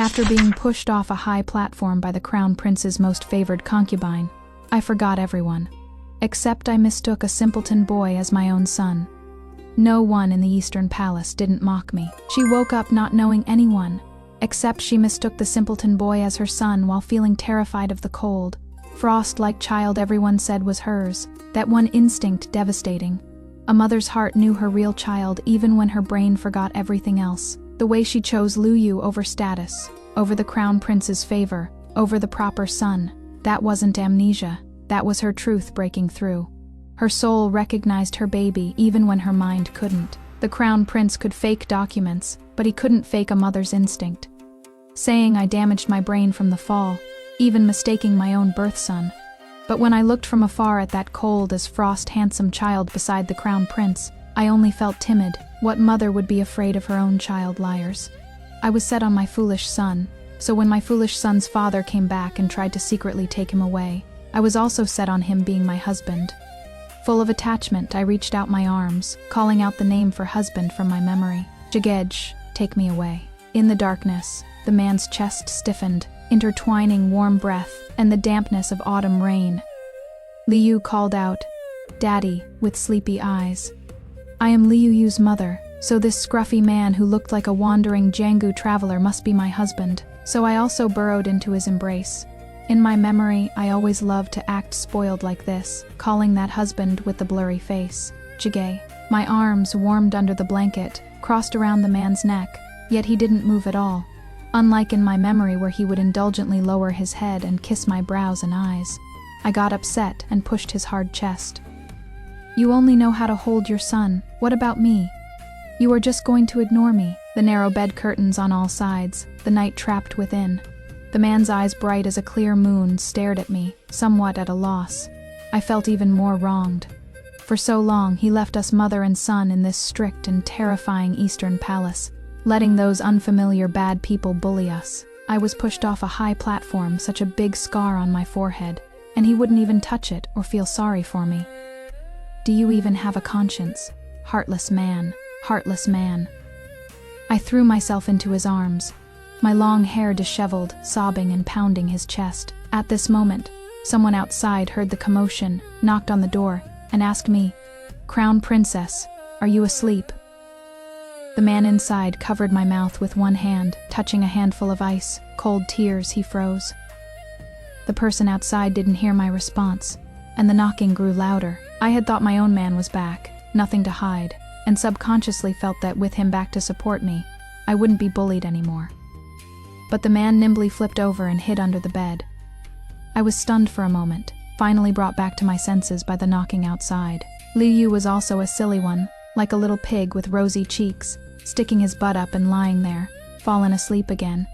After being pushed off a high platform by the crown prince's most favored concubine, I forgot everyone. Except I mistook a simpleton boy as my own son. No one in the Eastern Palace didn't mock me. She woke up not knowing anyone, except she mistook the simpleton boy as her son while feeling terrified of the cold, frost-like child everyone said was hers, that one instinct devastating. A mother's heart knew her real child even when her brain forgot everything else. The way she chose Lu Yu over status, over the crown prince's favor, over the proper son, that wasn't amnesia, that was her truth breaking through. Her soul recognized her baby even when her mind couldn't. The crown prince could fake documents, but he couldn't fake a mother's instinct. Saying I damaged my brain from the fall, even mistaking my own birth son. But when I looked from afar at that cold as frost handsome child beside the crown prince, I only felt timid. What mother would be afraid of her own child? Liars. I was set on my foolish son, so when my foolish son's father came back and tried to secretly take him away, I was also set on him being my husband. Full of attachment, I reached out my arms, calling out the name for husband from my memory. Jade, take me away. In the darkness, the man's chest stiffened, intertwining warm breath and the dampness of autumn rain. Liu called out, "Daddy," with sleepy eyes. I am Liu Yu's mother, so this scruffy man who looked like a wandering Jianggu traveler must be my husband, so I also burrowed into his embrace. In my memory, I always loved to act spoiled like this, calling that husband with the blurry face, Jade. My arms, warmed under the blanket, crossed around the man's neck, yet he didn't move at all. Unlike in my memory where he would indulgently lower his head and kiss my brows and eyes. I got upset and pushed his hard chest. "You only know how to hold your son. What about me? You are just going to ignore me." The narrow bed curtains on all sides, the night trapped within. The man's eyes, bright as a clear moon, stared at me, somewhat at a loss. I felt even more wronged. For so long, he left us mother and son in this strict and terrifying Eastern palace, letting those unfamiliar bad people bully us. I was pushed off a high platform, such a big scar on my forehead, and he wouldn't even touch it or feel sorry for me. "Do you even have a conscience? Heartless man, heartless man." I threw myself into his arms, my long hair disheveled, sobbing and pounding his chest. At this moment, someone outside heard the commotion, knocked on the door, and asked me, "Crown Princess, are you asleep?" The man inside covered my mouth with one hand, touching a handful of ice, cold tears he froze. The person outside didn't hear my response, and the knocking grew louder. I had thought my own man was back, nothing to hide, and subconsciously felt that with him back to support me, I wouldn't be bullied anymore. But the man nimbly flipped over and hid under the bed. I was stunned for a moment, finally brought back to my senses by the knocking outside. Liu Yu was also a silly one, like a little pig with rosy cheeks, sticking his butt up and lying there, fallen asleep again.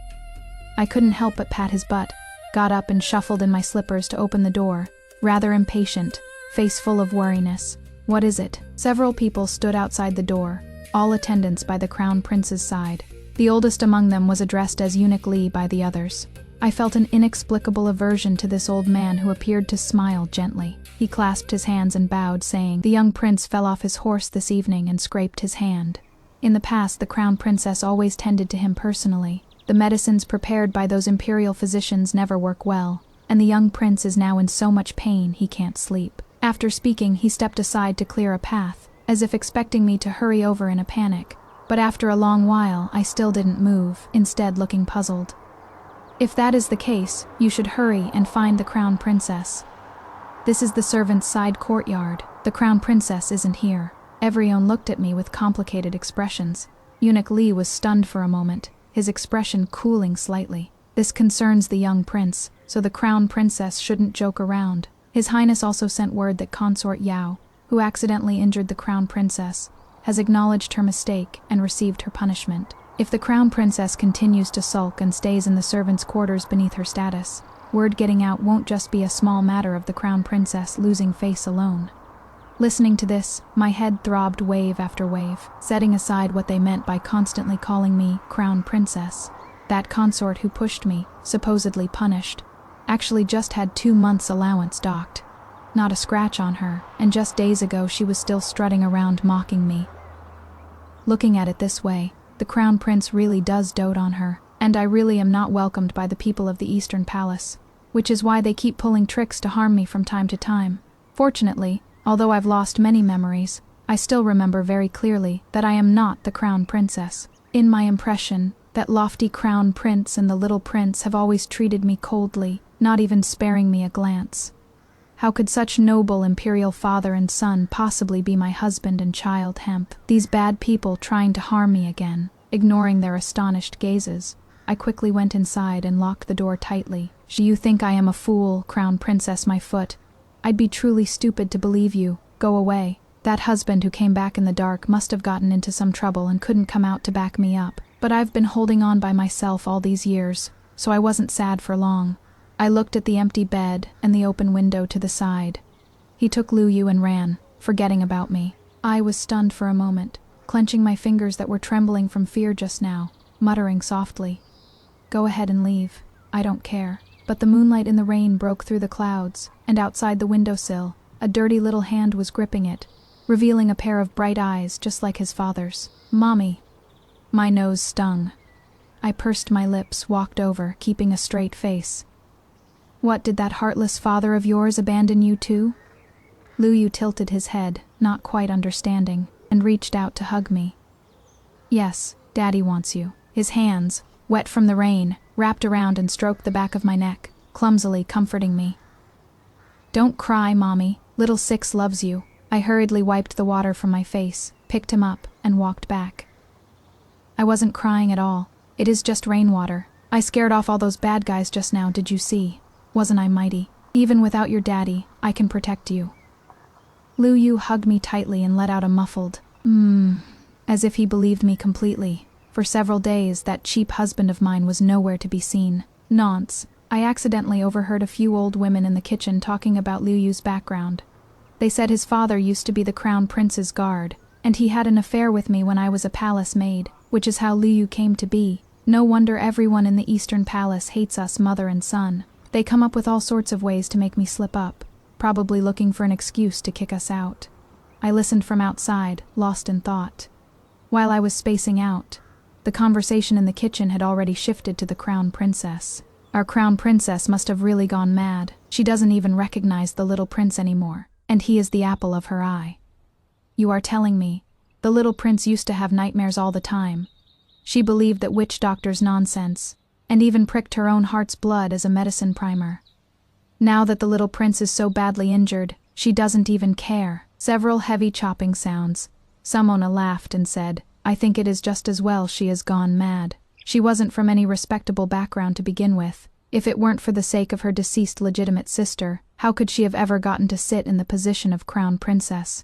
I couldn't help but pat his butt, got up and shuffled in my slippers to open the door, rather impatient, face full of worriness. "What is it?" Several people stood outside the door, all attendants by the crown prince's side. The oldest among them was addressed as Eunuch Li by the others. I felt an inexplicable aversion to this old man who appeared to smile gently. He clasped his hands and bowed, saying, "The young prince fell off his horse this evening and scraped his hand." In the past, the crown princess always tended to him personally. The medicines prepared by those imperial physicians never work well, and the young prince is now in so much pain he can't sleep. After speaking, he stepped aside to clear a path, as if expecting me to hurry over in a panic. But after a long while, I still didn't move, instead looking puzzled. "If that is the case, you should hurry and find the crown princess. This is the servants' side courtyard. The crown princess isn't here." Everyone looked at me with complicated expressions. Eunuch Li was stunned for a moment, his expression cooling slightly. "This concerns the young prince, so the crown princess shouldn't joke around." His Highness also sent word that Consort Yao, who accidentally injured the crown princess, has acknowledged her mistake and received her punishment. If the crown princess continues to sulk and stays in the servants' quarters beneath her status, word getting out won't just be a small matter of the crown princess losing face alone. Listening to this, my head throbbed wave after wave, setting aside what they meant by constantly calling me crown princess. That consort who pushed me, supposedly punished, actually just had 2 months' allowance docked. Not a scratch on her, and just days ago she was still strutting around mocking me. Looking at it this way, the crown prince really does dote on her. and I really am not welcomed by the people of the Eastern Palace, which is why they keep pulling tricks to harm me from time to time. Fortunately, although I've lost many memories, I still remember very clearly that I am not the Crown Princess. In my impression, that lofty Crown Prince and the little prince have always treated me coldly, not even sparing me a glance. How could such noble imperial father and son possibly be my husband and child Hemp? These bad people trying to harm me again, ignoring their astonished gazes. I quickly went inside and locked the door tightly. Do you think I am a fool, Crown Princess my foot? I'd be truly stupid to believe you. Go away. That husband who came back in the dark must have gotten into some trouble and couldn't come out to back me up. But I've been holding on by myself all these years, so I wasn't sad for long. I looked at the empty bed and the open window to the side. He took Lu Yu and ran, forgetting about me. I was stunned for a moment, clenching my fingers that were trembling from fear just now, muttering softly, "Go ahead and leave. I don't care." But the moonlight in the rain broke through the clouds, and outside the windowsill, a dirty little hand was gripping it, revealing a pair of bright eyes just like his father's. "Mommy." My nose stung. I pursed my lips, walked over, keeping a straight face. "What, did that heartless father of yours abandon you too?" Lu Yu tilted his head, not quite understanding, and reached out to hug me. "Yes, Daddy wants you." His hands, wet from the rain, wrapped around and stroked the back of my neck, clumsily comforting me. "Don't cry, Mommy. Little Six loves you." I hurriedly wiped the water from my face, picked him up, and walked back. I wasn't crying at all. It is just rainwater. I scared off all those bad guys just now, did you see? Wasn't I mighty? Even without your daddy, I can protect you. Lu Yu hugged me tightly and let out a muffled, as if he believed me completely. For several days, that cheap husband of mine was nowhere to be seen. Nonce. I accidentally overheard a few old women in the kitchen talking about Lu Yu's background. They said his father used to be the Crown Prince's guard, and he had an affair with me when I was a palace maid, which is how Lu Yu came to be. No wonder everyone in the Eastern Palace hates us, mother and son. They come up with all sorts of ways to make me slip up, probably looking for an excuse to kick us out. I listened from outside, lost in thought. While I was spacing out, the conversation in the kitchen had already shifted to the Crown Princess. Our Crown Princess must have really gone mad. She doesn't even recognize the little prince anymore, and he is the apple of her eye. You are telling me, the little prince used to have nightmares all the time. She believed that witch doctors' nonsense, and even pricked her own heart's blood as a medicine primer. Now that the little prince is so badly injured, she doesn't even care. Several heavy chopping sounds. Samona laughed and said, "I think it is just as well she has gone mad. She wasn't from any respectable background to begin with. If it weren't for the sake of her deceased legitimate sister, how could she have ever gotten to sit in the position of Crown Princess?"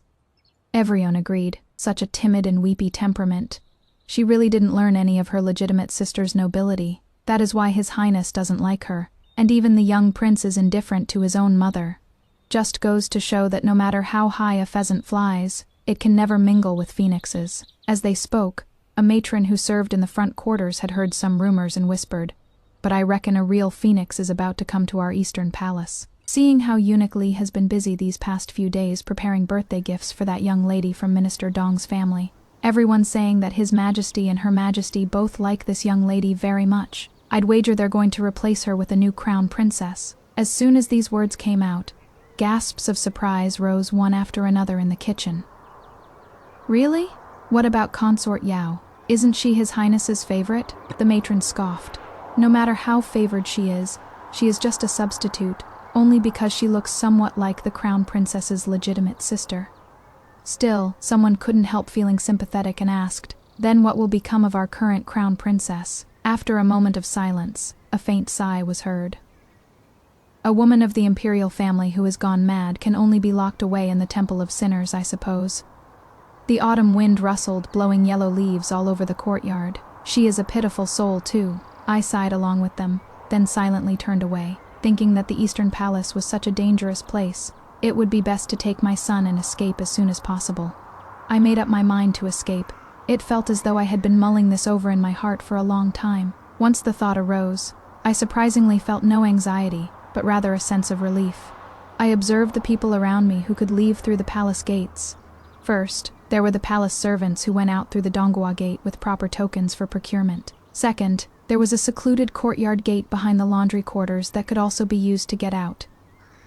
Everyone agreed. Such a timid and weepy temperament. She really didn't learn any of her legitimate sister's nobility. That is why His Highness doesn't like her, and even the young prince is indifferent to his own mother. Just goes to show that no matter how high a pheasant flies, it can never mingle with phoenixes. As they spoke, a matron who served in the front quarters had heard some rumors and whispered, "But I reckon a real phoenix is about to come to our Eastern Palace." Seeing how Eunuch Lee has been busy these past few days preparing birthday gifts for that young lady from Minister Dong's family, everyone's saying that His Majesty and Her Majesty both like this young lady very much. I'd wager they're going to replace her with a new Crown Princess. As soon as these words came out, gasps of surprise rose one after another in the kitchen. "Really? What about Consort Yao? Isn't she His Highness's favorite?" The matron scoffed. "No matter how favored she is just a substitute, only because she looks somewhat like the Crown Princess's legitimate sister." Still, someone couldn't help feeling sympathetic and asked, "Then what will become of our current Crown Princess?" After a moment of silence, a faint sigh was heard. "A woman of the imperial family who has gone mad can only be locked away in the Temple of Sinners, I suppose." The autumn wind rustled, blowing yellow leaves all over the courtyard. "She is a pitiful soul, too." I sighed along with them, then silently turned away, thinking that the Eastern Palace was such a dangerous place. It would be best to take my son and escape as soon as possible. I made up my mind to escape. It felt as though I had been mulling this over in my heart for a long time. Once the thought arose, I surprisingly felt no anxiety, but rather a sense of relief. I observed the people around me who could leave through the palace gates. First, there were the palace servants who went out through the Donghua gate with proper tokens for procurement. Second, there was a secluded courtyard gate behind the laundry quarters that could also be used to get out.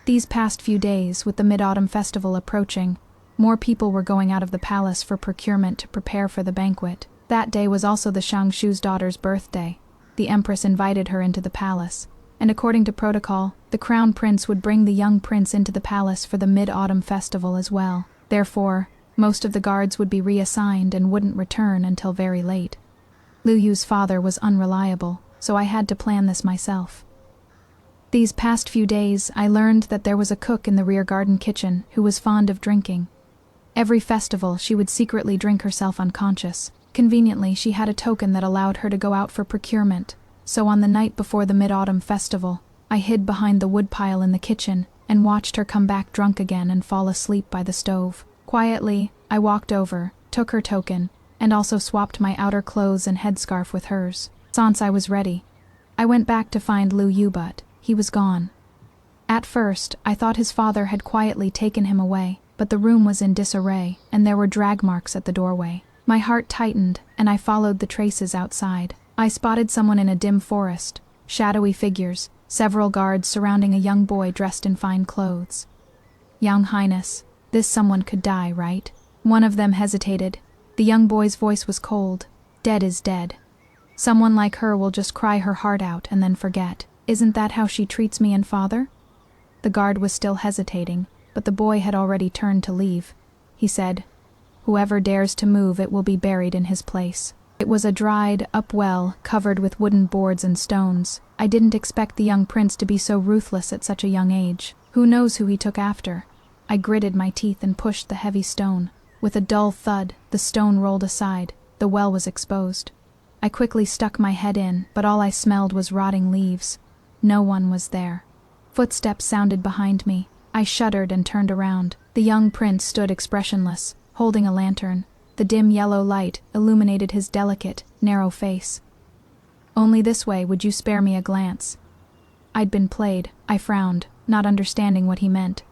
These past few days, with the Mid-Autumn Festival approaching, more people were going out of the palace for procurement to prepare for the banquet. That day was also the Shangshu's daughter's birthday. The empress invited her into the palace, and according to protocol, the crown prince would bring the young prince into the palace for the Mid-Autumn Festival as well. Therefore, most of the guards would be reassigned and wouldn't return until very late. Liu Yu's father was unreliable, so I had to plan this myself. These past few days, I learned that there was a cook in the rear garden kitchen who was fond of drinking. Every festival, she would secretly drink herself unconscious. Conveniently, she had a token that allowed her to go out for procurement, so on the night before the Mid-Autumn Festival, I hid behind the woodpile in the kitchen and watched her come back drunk again and fall asleep by the stove. Quietly, I walked over, took her token, and also swapped my outer clothes and headscarf with hers. Since I was ready, I went back to find Liu Yu, but he was gone. At first, I thought his father had quietly taken him away, but the room was in disarray, and there were drag marks at the doorway. My heart tightened, and I followed the traces outside. I spotted someone in a dim forest, shadowy figures, several guards surrounding a young boy dressed in fine clothes. Young Highness, this someone could die, right? One of them hesitated. The young boy's voice was cold. Dead is dead. Someone like her will just cry her heart out and then forget. Isn't that how she treats me and father? The guard was still hesitating, but the boy had already turned to leave. He said, "Whoever dares to move, it will be buried in his place." It was a dried up well covered with wooden boards and stones. I didn't expect the young prince to be so ruthless at such a young age. Who knows who he took after? I gritted my teeth and pushed the heavy stone. With a dull thud, the stone rolled aside. The well was exposed. I quickly stuck my head in, but all I smelled was rotting leaves. No one was there. Footsteps sounded behind me. I shuddered and turned around. The young prince stood expressionless, holding a lantern. The dim yellow light illuminated his delicate, narrow face. "Only this way would you spare me a glance." I'd been played. I frowned, not understanding what he meant.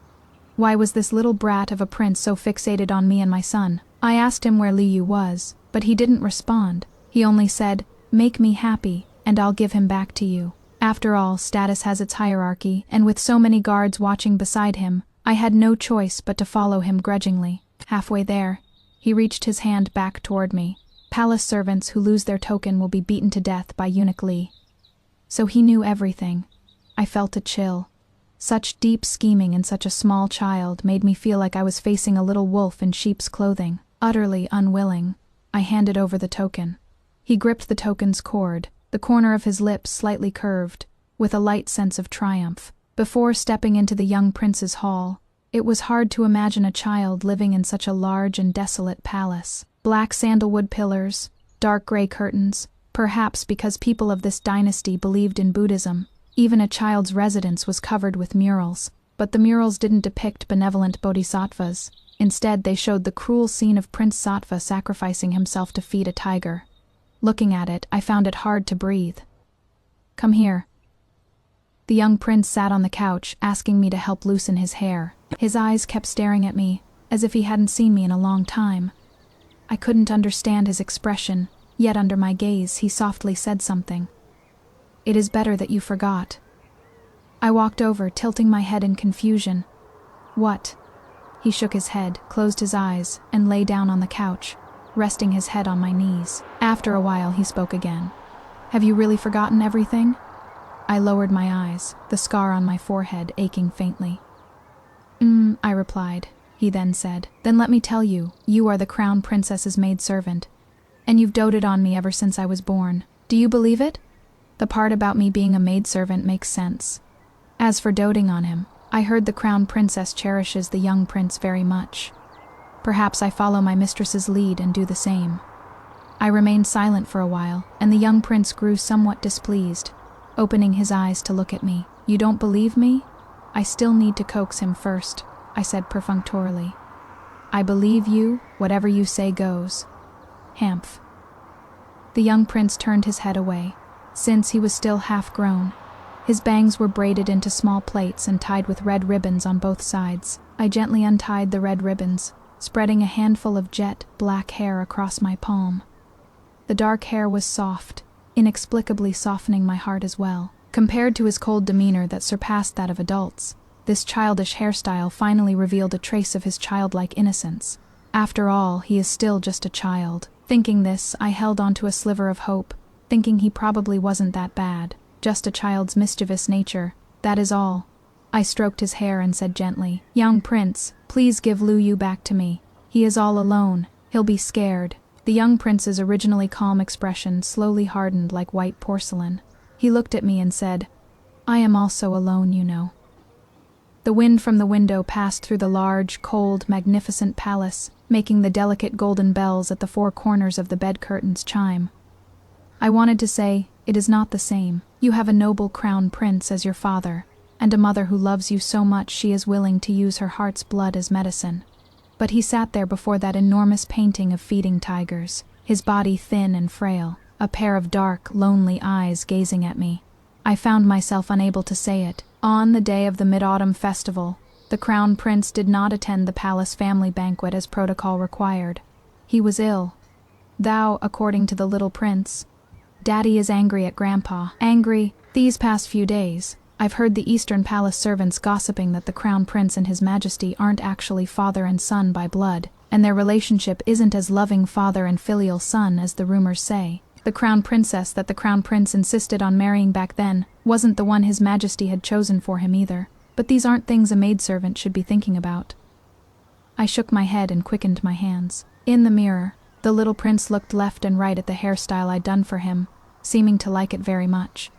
Why was this little brat of a prince so fixated on me and my son? I asked him where Liu Yu was, but he didn't respond. He only said, "Make me happy, and I'll give him back to you." After all, status has its hierarchy, and with so many guards watching beside him, I had no choice but to follow him grudgingly. Halfway there, he reached his hand back toward me. Palace servants who lose their token will be beaten to death by Eunuch Li. So he knew everything. I felt a chill. Such deep scheming in such a small child made me feel like I was facing a little wolf in sheep's clothing. Utterly unwilling, I handed over the token. He gripped the token's cord, the corner of his lips slightly curved, with a light sense of triumph. Before stepping into the young prince's hall, it was hard to imagine a child living in such a large and desolate palace. Black sandalwood pillars, dark gray curtains, perhaps because people of this dynasty believed in Buddhism. Even a child's residence was covered with murals, but the murals didn't depict benevolent bodhisattvas. Instead, they showed the cruel scene of Prince Sattva sacrificing himself to feed a tiger. Looking at it, I found it hard to breathe. "Come here." The young prince sat on the couch, asking me to help loosen his hair. His eyes kept staring at me, as if he hadn't seen me in a long time. I couldn't understand his expression, yet under my gaze he softly said something. "It is better that you forgot." I walked over, tilting my head in confusion. "What?" He shook his head, closed his eyes, and lay down on the couch, resting his head on my knees. After a while, he spoke again. "Have you really forgotten everything?" I lowered my eyes, the scar on my forehead aching faintly. I replied. He then said, "Then let me tell you, you are the crown princess's maidservant, and you've doted on me ever since I was born. Do you believe it?" The part about me being a maidservant makes sense. As for doting on him, I heard the crown princess cherishes the young prince very much. Perhaps I follow my mistress's lead and do the same. I remained silent for a while, and the young prince grew somewhat displeased, opening his eyes to look at me. "You don't believe me?" "I still need to coax him first," I said perfunctorily. "I believe you, whatever you say goes." Hamph. The young prince turned his head away. Since he was still half-grown, his bangs were braided into small plaits and tied with red ribbons on both sides. I gently untied the red ribbons, spreading a handful of jet black hair across my palm. The dark hair was soft, inexplicably softening my heart as well. Compared to his cold demeanor that surpassed that of adults, this childish hairstyle finally revealed a trace of his childlike innocence. After all, he is still just a child. Thinking this, I held onto a sliver of hope, thinking he probably wasn't that bad. Just a child's mischievous nature, that is all. I stroked his hair and said gently, "Young prince, please give Lu Yu back to me. He is all alone. He'll be scared." The young prince's originally calm expression slowly hardened like white porcelain. He looked at me and said, "I am also alone, you know." The wind from the window passed through the large, cold, magnificent palace, making the delicate golden bells at the four corners of the bed curtains chime. I wanted to say, "It is not the same. You have a noble crown prince as your father, and a mother who loves you so much she is willing to use her heart's blood as medicine." But he sat there before that enormous painting of feeding tigers, his body thin and frail, a pair of dark, lonely eyes gazing at me. I found myself unable to say it. On the day of the Mid-Autumn Festival, the Crown Prince did not attend the palace family banquet as protocol required. He was ill. Thou, according to the little prince. Daddy is angry at Grandpa. Angry. These past few days, I've heard the Eastern Palace servants gossiping that the Crown Prince and His Majesty aren't actually father and son by blood, and their relationship isn't as loving father and filial son as the rumors say. The Crown Princess that the Crown Prince insisted on marrying back then wasn't the one His Majesty had chosen for him either. But these aren't things a maidservant should be thinking about. I shook my head and quickened my hands. In the mirror, the little prince looked left and right at the hairstyle I'd done for him, seeming to like it very much.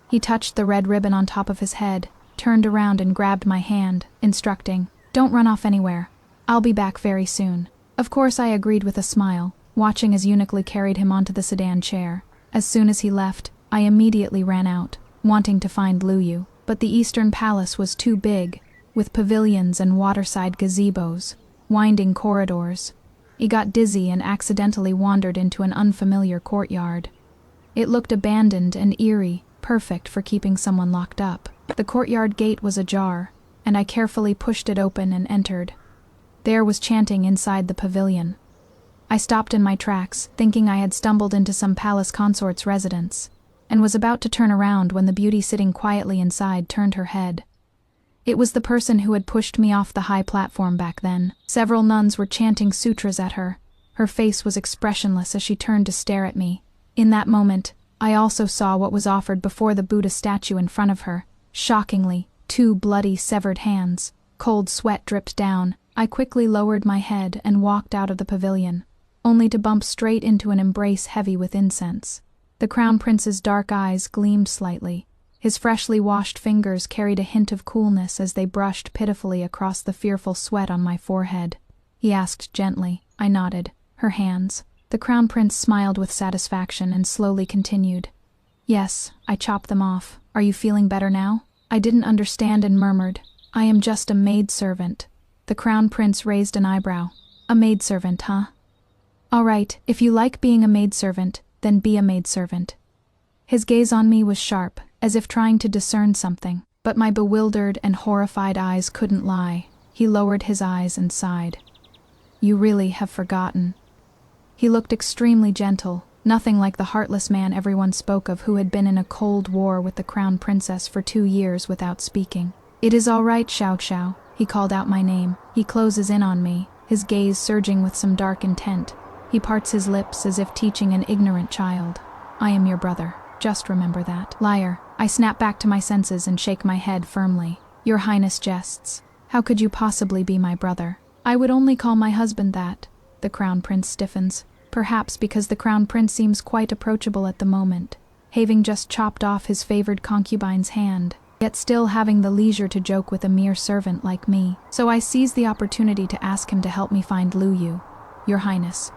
He touched the red ribbon on top of his head, turned around and grabbed my hand, instructing, "Don't run off anywhere. I'll be back very soon." Of course I agreed with a smile, watching as Uniquely carried him onto the sedan chair. As soon as he left, I immediately ran out, wanting to find Lu Yu. But the Eastern Palace was too big, with pavilions and waterside gazebos, winding corridors. He got dizzy and accidentally wandered into an unfamiliar courtyard. It looked abandoned and eerie, perfect for keeping someone locked up. The courtyard gate was ajar, and I carefully pushed it open and entered. There was chanting inside the pavilion. I stopped in my tracks, thinking I had stumbled into some palace consort's residence, and was about to turn around when the beauty sitting quietly inside turned her head. It was the person who had pushed me off the high platform back then. Several nuns were chanting sutras at her. Her face was expressionless as she turned to stare at me. In that moment, I also saw what was offered before the Buddha statue in front of her. Shockingly, 2 bloody, severed hands. Cold sweat dripped down. I quickly lowered my head and walked out of the pavilion, only to bump straight into an embrace heavy with incense. The Crown Prince's dark eyes gleamed slightly. His freshly washed fingers carried a hint of coolness as they brushed pitifully across the fearful sweat on my forehead. He asked gently. I nodded. Her hands. The Crown Prince smiled with satisfaction and slowly continued. "Yes, I chopped them off. Are you feeling better now?" I didn't understand and murmured, "I am just a maidservant." The Crown Prince raised an eyebrow. "A maidservant, huh? All right, if you like being a maidservant, then be a maidservant." His gaze on me was sharp, as if trying to discern something, but my bewildered and horrified eyes couldn't lie. He lowered his eyes and sighed. "You really have forgotten." He looked extremely gentle, nothing like the heartless man everyone spoke of who had been in a cold war with the Crown Princess for 2 years without speaking. "It is all right, Xiao Xiao." He called out my name. He closes in on me, his gaze surging with some dark intent. He parts his lips as if teaching an ignorant child. "I am your brother. Just remember that." Liar. I snap back to my senses and shake my head firmly. "Your Highness jests. How could you possibly be my brother?" "I would only call my husband that." The Crown Prince stiffens. Perhaps because the Crown Prince seems quite approachable at the moment, having just chopped off his favored concubine's hand, yet still having the leisure to joke with a mere servant like me. So I seize the opportunity to ask him to help me find Lu Yu. "Your Highness,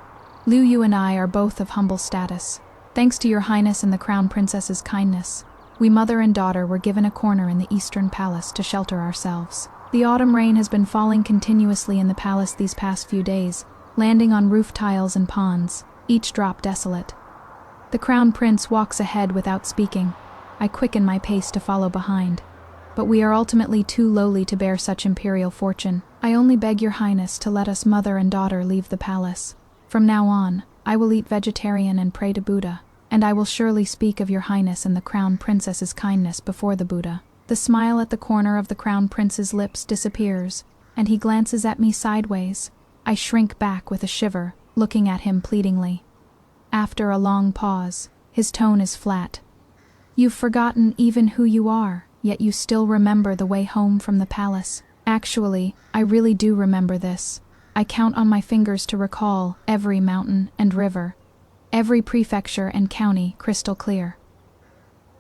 Lu Yu and I are both of humble status. Thanks to your Highness and the Crown Princess's kindness, we mother and daughter were given a corner in the Eastern Palace to shelter ourselves. The autumn rain has been falling continuously in the palace these past few days, landing on roof tiles and ponds, each drop desolate. The Crown Prince walks ahead without speaking. I quicken my pace to follow behind. But we are ultimately too lowly to bear such imperial fortune. I only beg your Highness to let us mother and daughter leave the palace. From now on, I will eat vegetarian and pray to Buddha." and I will surely speak of your highness and the crown princess's kindness before the Buddha. The smile at the corner of the crown prince's lips disappears, and he glances at me sideways. I shrink back with a shiver, looking at him pleadingly. After a long pause, his tone is flat. You've forgotten even who you are, yet you still remember the way home from the palace. Actually, I really do remember this. I count on my fingers to recall every mountain and river, every prefecture and county crystal clear.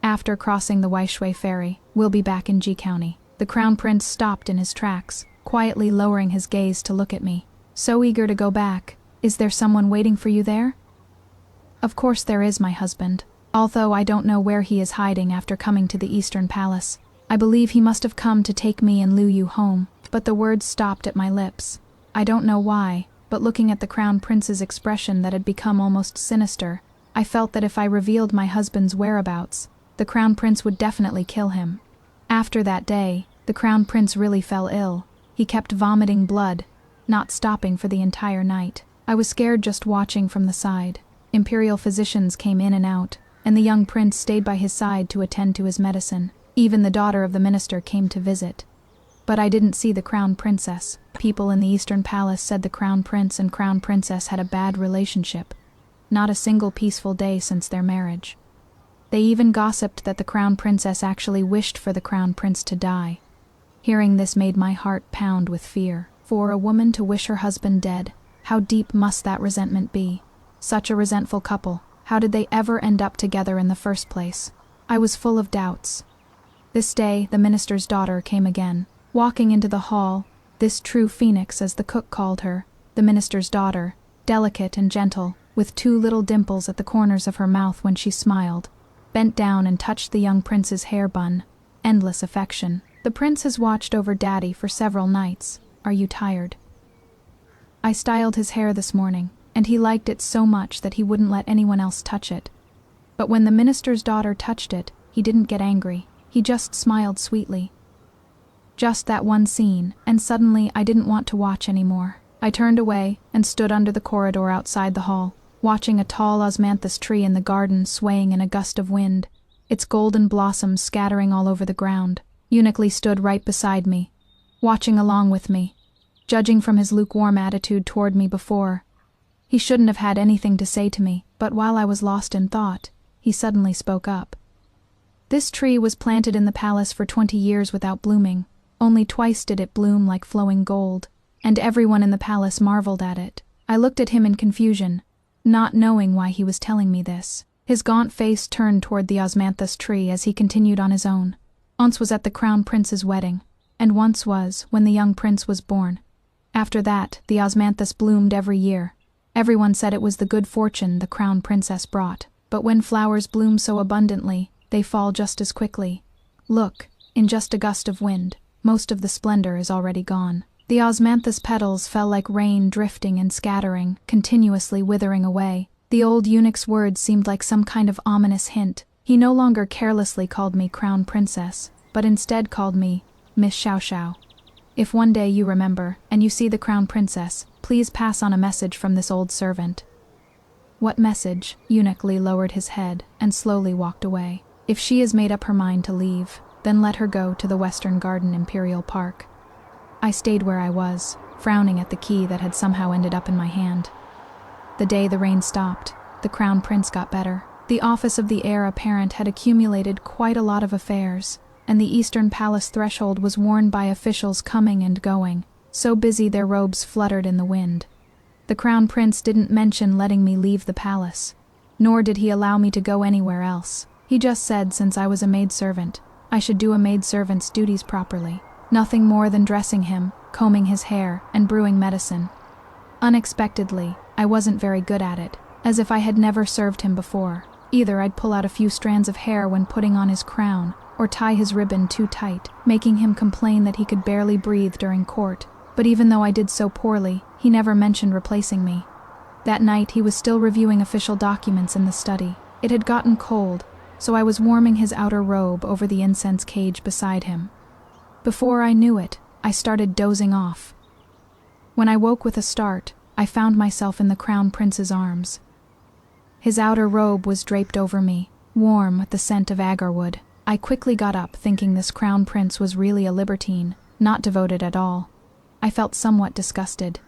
After crossing the Waishui ferry, we'll be back in Ji County. The crown prince stopped in his tracks, quietly lowering his gaze to look at me. So eager to go back. Is there someone waiting for you there? Of course there is, my husband. Although I don't know where he is hiding after coming to the Eastern Palace. I believe he must have come to take me and Lu Yu home, but the words stopped at my lips. I don't know why, but looking at the crown prince's expression that had become almost sinister, I felt that if I revealed my husband's whereabouts, the crown prince would definitely kill him. After that day, the crown prince really fell ill. He kept vomiting blood, not stopping for the entire night. I was scared just watching from the side. Imperial physicians came in and out, and the young prince stayed by his side to attend to his medicine. Even the daughter of the minister came to visit. But I didn't see the crown princess. People in the Eastern Palace said the crown prince and crown princess had a bad relationship. Not a single peaceful day since their marriage. They even gossiped that the crown princess actually wished for the crown prince to die. Hearing this made my heart pound with fear. For a woman to wish her husband dead, how deep must that resentment be? Such a resentful couple, how did they ever end up together in the first place? I was full of doubts. This day, the minister's daughter came again. Walking into the hall, this true phoenix, as the cook called her, the minister's daughter, delicate and gentle, with 2 little dimples at the corners of her mouth when she smiled, bent down and touched the young prince's hair bun. Endless affection. The prince has watched over Daddy for several nights. Are you tired? I styled his hair this morning, and he liked it so much that he wouldn't let anyone else touch it. But when the minister's daughter touched it, he didn't get angry. He just smiled sweetly. Just that one scene, and suddenly I didn't want to watch anymore. I turned away and stood under the corridor outside the hall, watching a tall osmanthus tree in the garden swaying in a gust of wind, its golden blossoms scattering all over the ground. Eunuch stood right beside me, watching along with me, judging from his lukewarm attitude toward me before. He shouldn't have had anything to say to me, but while I was lost in thought, he suddenly spoke up. This tree was planted in the palace for 20 years without blooming. Only twice did it bloom like flowing gold, and everyone in the palace marveled at it. I looked at him in confusion, not knowing why he was telling me this. His gaunt face turned toward the osmanthus tree as he continued on his own. Once was at the crown prince's wedding, and once was when the young prince was born. After that, the osmanthus bloomed every year. Everyone said it was the good fortune the crown princess brought. But when flowers bloom so abundantly, they fall just as quickly. Look, in just a gust of wind, most of the splendor is already gone. The osmanthus petals fell like rain, drifting and scattering, continuously withering away. The old eunuch's words seemed like some kind of ominous hint. He no longer carelessly called me crown princess, but instead called me Miss Xiao Xiao. If one day you remember, and you see the crown princess, please pass on a message from this old servant. What message? Eunuch lowered his head and slowly walked away. If she has made up her mind to leave, then let her go to the Western Garden Imperial Park. I stayed where I was, frowning at the key that had somehow ended up in my hand. The day the rain stopped, the crown prince got better. The office of the heir apparent had accumulated quite a lot of affairs, and the Eastern Palace threshold was worn by officials coming and going, so busy their robes fluttered in the wind. The crown prince didn't mention letting me leave the palace, nor did he allow me to go anywhere else. He just said since I was a maidservant, I should do a maidservant's duties properly. Nothing more than dressing him, combing his hair, and brewing medicine. Unexpectedly, I wasn't very good at it, as if I had never served him before. Either I'd pull out a few strands of hair when putting on his crown, or tie his ribbon too tight, making him complain that he could barely breathe during court. But even though I did so poorly, he never mentioned replacing me. That night he was still reviewing official documents in the study. It had gotten cold, so I was warming his outer robe over the incense cage beside him. Before I knew it, I started dozing off. When I woke with a start, I found myself in the crown prince's arms. His outer robe was draped over me, warm with the scent of agarwood. I quickly got up, thinking this crown prince was really a libertine, not devoted at all. I felt somewhat disgusted.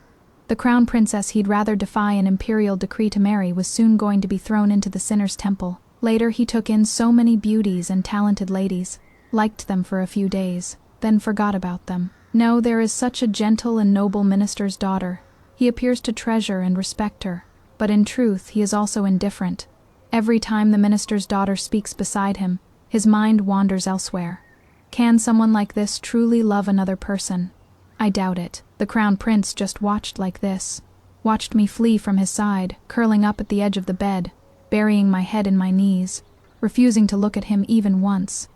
The crown princess he'd rather defy an imperial decree to marry was soon going to be thrown into the sinner's temple. Later he took in so many beauties and talented ladies, liked them for a few days, then forgot about them. No, there is such a gentle and noble minister's daughter. He appears to treasure and respect her, but in truth he is also indifferent. Every time the minister's daughter speaks beside him, his mind wanders elsewhere. Can someone like this truly love another person? I doubt it. The crown prince just watched like this, watched me flee from his side, curling up at the edge of the bed, burying my head in my knees, refusing to look at him even once.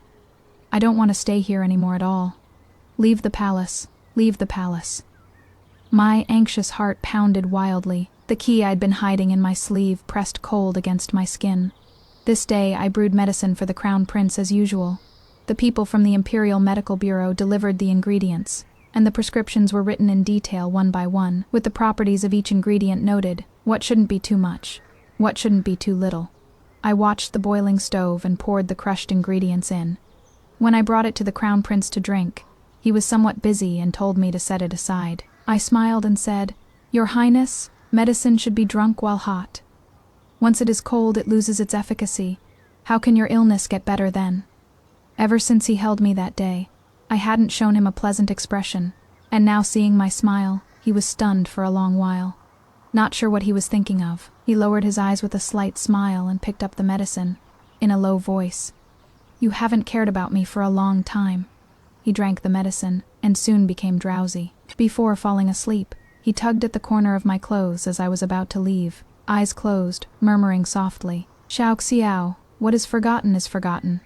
I don't want to stay here anymore at all. Leave the palace, leave the palace. My anxious heart pounded wildly, the key I'd been hiding in my sleeve pressed cold against my skin. This day I brewed medicine for the crown prince as usual. The people from the Imperial Medical Bureau delivered the ingredients, and the prescriptions were written in detail one by one, with the properties of each ingredient noted, what shouldn't be too much, what shouldn't be too little. I watched the boiling stove and poured the crushed ingredients in. When I brought it to the crown prince to drink, he was somewhat busy and told me to set it aside. I smiled and said, "Your Highness, medicine should be drunk while hot. Once it is cold, it loses its efficacy. How can your illness get better then?" Ever since he held me that day, I hadn't shown him a pleasant expression, and now seeing my smile, he was stunned for a long while. Not sure what he was thinking of, he lowered his eyes with a slight smile and picked up the medicine, in a low voice. "You haven't cared about me for a long time." He drank the medicine, and soon became drowsy. Before falling asleep, he tugged at the corner of my clothes as I was about to leave, eyes closed, murmuring softly, "Xiao Xiao, what is forgotten is forgotten.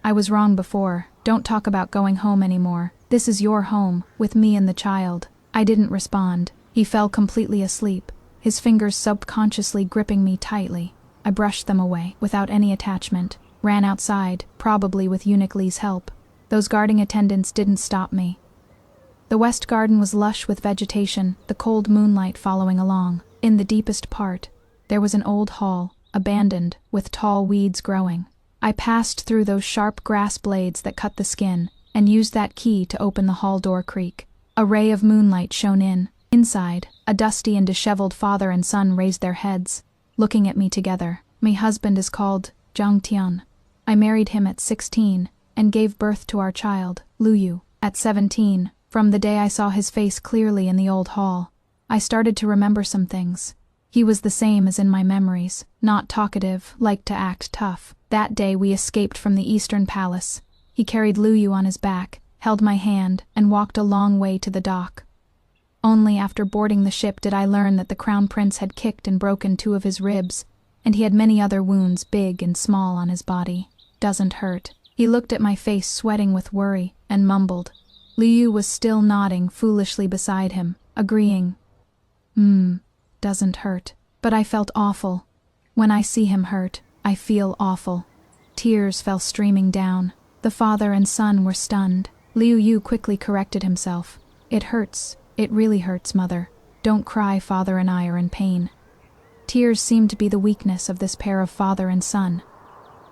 I was wrong before, don't talk about going home anymore. This is your home, with me and the child." I didn't respond. He fell completely asleep, his fingers subconsciously gripping me tightly. I brushed them away, without any attachment, ran outside, probably with Eunuch Lee's help. Those guarding attendants didn't stop me. The west garden was lush with vegetation, the cold moonlight following along. In the deepest part, there was an old hall, abandoned, with tall weeds growing. I passed through those sharp grass blades that cut the skin, and used that key to open the hall door creak. A ray of moonlight shone in. Inside, a dusty and disheveled father and son raised their heads, looking at me together. "My husband is called Zhang Tian. I married him at 16, and gave birth to our child, Luyu, at 17. From the day I saw his face clearly in the old hall, I started to remember some things. He was the same as in my memories, not talkative, liked to act tough. That day we escaped from the Eastern Palace. He carried Luyu on his back, held my hand, and walked a long way to the dock. Only after boarding the ship did I learn that the crown prince had kicked and broken 2 of his ribs, and he had many other wounds, big and small, on his body. "Doesn't hurt." He looked at my face, sweating with worry, and mumbled. Liu was still nodding foolishly beside him, agreeing. Doesn't hurt. But I felt awful. When I see him hurt, I feel awful. Tears fell streaming down. The father and son were stunned. Liu Yu quickly corrected himself. "It hurts. It really hurts, mother. Don't cry, father and I are in pain." Tears seemed to be the weakness of this pair of father and son.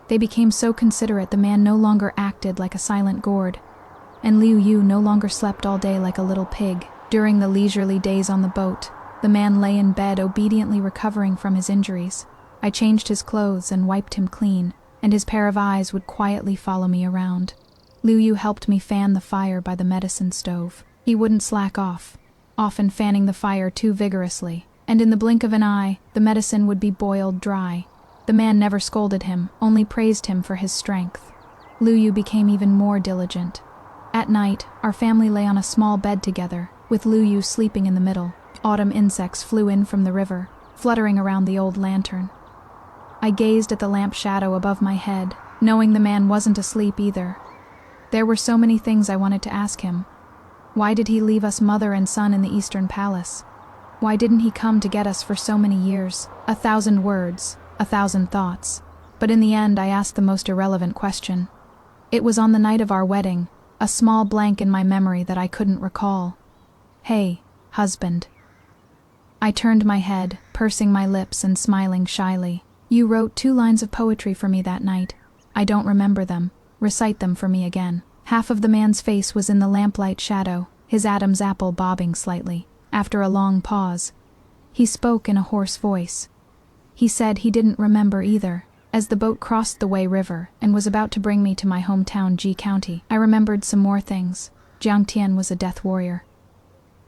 They became so considerate the man no longer acted like a silent gourd, and Liu Yu no longer slept all day like a little pig. During the leisurely days on the boat, the man lay in bed obediently recovering from his injuries. I changed his clothes and wiped him clean, and his pair of eyes would quietly follow me around. Liu Yu helped me fan the fire by the medicine stove. He wouldn't slack off, often fanning the fire too vigorously, and in the blink of an eye, the medicine would be boiled dry. The man never scolded him, only praised him for his strength. Liu Yu became even more diligent. At night, our family lay on a small bed together, with Liu Yu sleeping in the middle. Autumn insects flew in from the river, fluttering around the old lantern. I gazed at the lamp shadow above my head, knowing the man wasn't asleep either. There were so many things I wanted to ask him. Why did he leave us mother and son in the Eastern Palace? Why didn't he come to get us for so many years? 1,000 words, 1,000 thoughts. But in the end, I asked the most irrelevant question. It was on the night of our wedding, a small blank in my memory that I couldn't recall. "Hey, husband." I turned my head, pursing my lips and smiling shyly. You wrote 2 lines of poetry for me that night. I don't remember them. Recite them for me again. Half of the man's face was in the lamplight shadow, his Adam's apple bobbing slightly. After a long pause, he spoke in a hoarse voice. He said he didn't remember either. As the boat crossed the Wei River and was about to bring me to my hometown Ji County, I remembered some more things. Jiang Tian was a death warrior.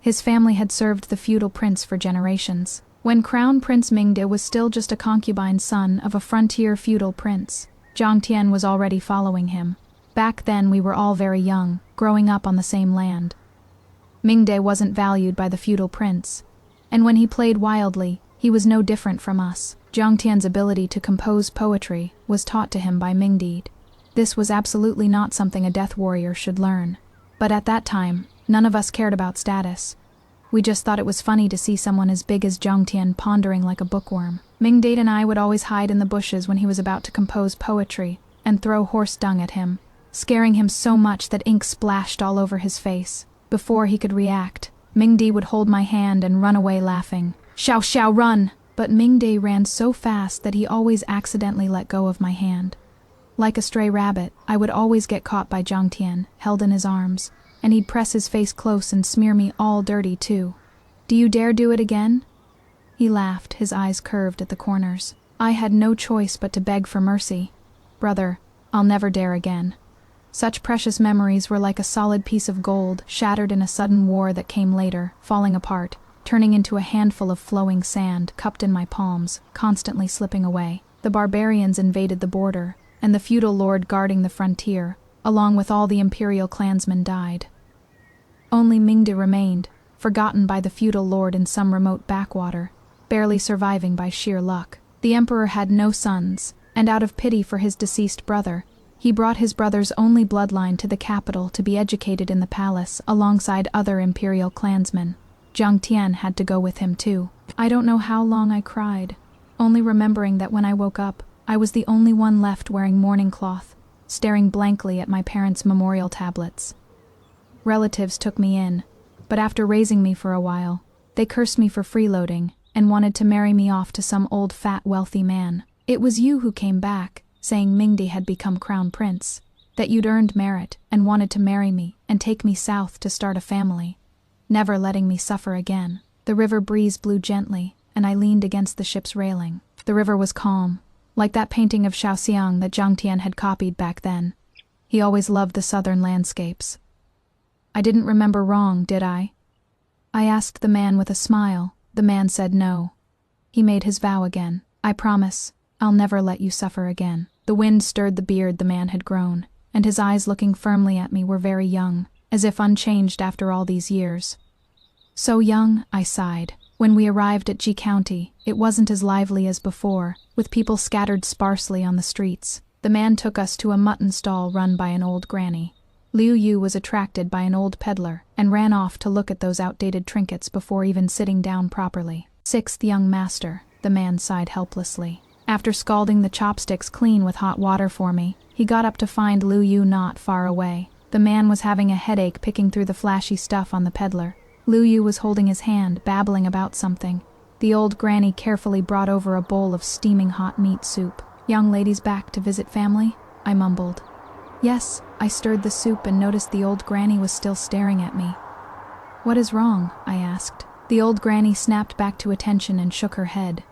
His family had served the feudal prince for generations. When Crown Prince Mingde was still just a concubine son of a frontier feudal prince, Jiang Tian was already following him. Back then we were all very young, growing up on the same land. Mingde wasn't valued by the feudal prince, and when he played wildly, he was no different from us. Jiang Tian's ability to compose poetry was taught to him by Mingde. This was absolutely not something a death warrior should learn. But at that time, none of us cared about status. We just thought it was funny to see someone as big as Jiang Tian pondering like a bookworm. Mingde and I would always hide in the bushes when he was about to compose poetry and throw horse dung at him, scaring him so much that ink splashed all over his face. Before he could react, Mingde would hold my hand and run away laughing. "Xiao Xiao, run!" But Mingde ran so fast that he always accidentally let go of my hand. Like a stray rabbit, I would always get caught by Jiang Tian, held in his arms, and he'd press his face close and smear me all dirty too. "Do you dare do it again?" He laughed, his eyes curved at the corners. I had no choice but to beg for mercy. "Brother, I'll never dare again." Such precious memories were like a solid piece of gold, shattered in a sudden war that came later, falling apart, turning into a handful of flowing sand, cupped in my palms, constantly slipping away. The barbarians invaded the border, and the feudal lord guarding the frontier, along with all the imperial clansmen, died. Only Mingde remained, forgotten by the feudal lord in some remote backwater, barely surviving by sheer luck. The emperor had no sons, and out of pity for his deceased brother, he brought his brother's only bloodline to the capital to be educated in the palace alongside other imperial clansmen. Jiang Tian had to go with him too. I don't know how long I cried, only remembering that when I woke up, I was the only one left wearing mourning cloth, staring blankly at my parents' memorial tablets. Relatives took me in, but after raising me for a while, they cursed me for freeloading and wanted to marry me off to some old fat wealthy man. "It was you who came back, saying Mingde had become crown prince, that you'd earned merit and wanted to marry me and take me south to start a family, never letting me suffer again." The river breeze blew gently, and I leaned against the ship's railing. The river was calm, like that painting of Shaoxiang that Jiang Tian had copied back then. He always loved the southern landscapes. I didn't remember wrong, did I? I asked the man with a smile. The man said no. He made his vow again. "I promise, I'll never let you suffer again." The wind stirred the beard the man had grown, and his eyes looking firmly at me were very young, as if unchanged after all these years. "So young," I sighed. When we arrived at Ji County, it wasn't as lively as before, with people scattered sparsely on the streets. The man took us to a mutton stall run by an old granny. Liu Yu was attracted by an old peddler and ran off to look at those outdated trinkets before even sitting down properly. "Sixth young master," the man sighed helplessly. After scalding the chopsticks clean with hot water for me, he got up to find Liu Yu not far away. The man was having a headache picking through the flashy stuff on the peddler. Liu Yu was holding his hand, babbling about something. The old granny carefully brought over a bowl of steaming hot meat soup. "Young ladies back to visit family?" I mumbled. "Yes." I stirred the soup and noticed the old granny was still staring at me. "What is wrong?" I asked. The old granny snapped back to attention and shook her head.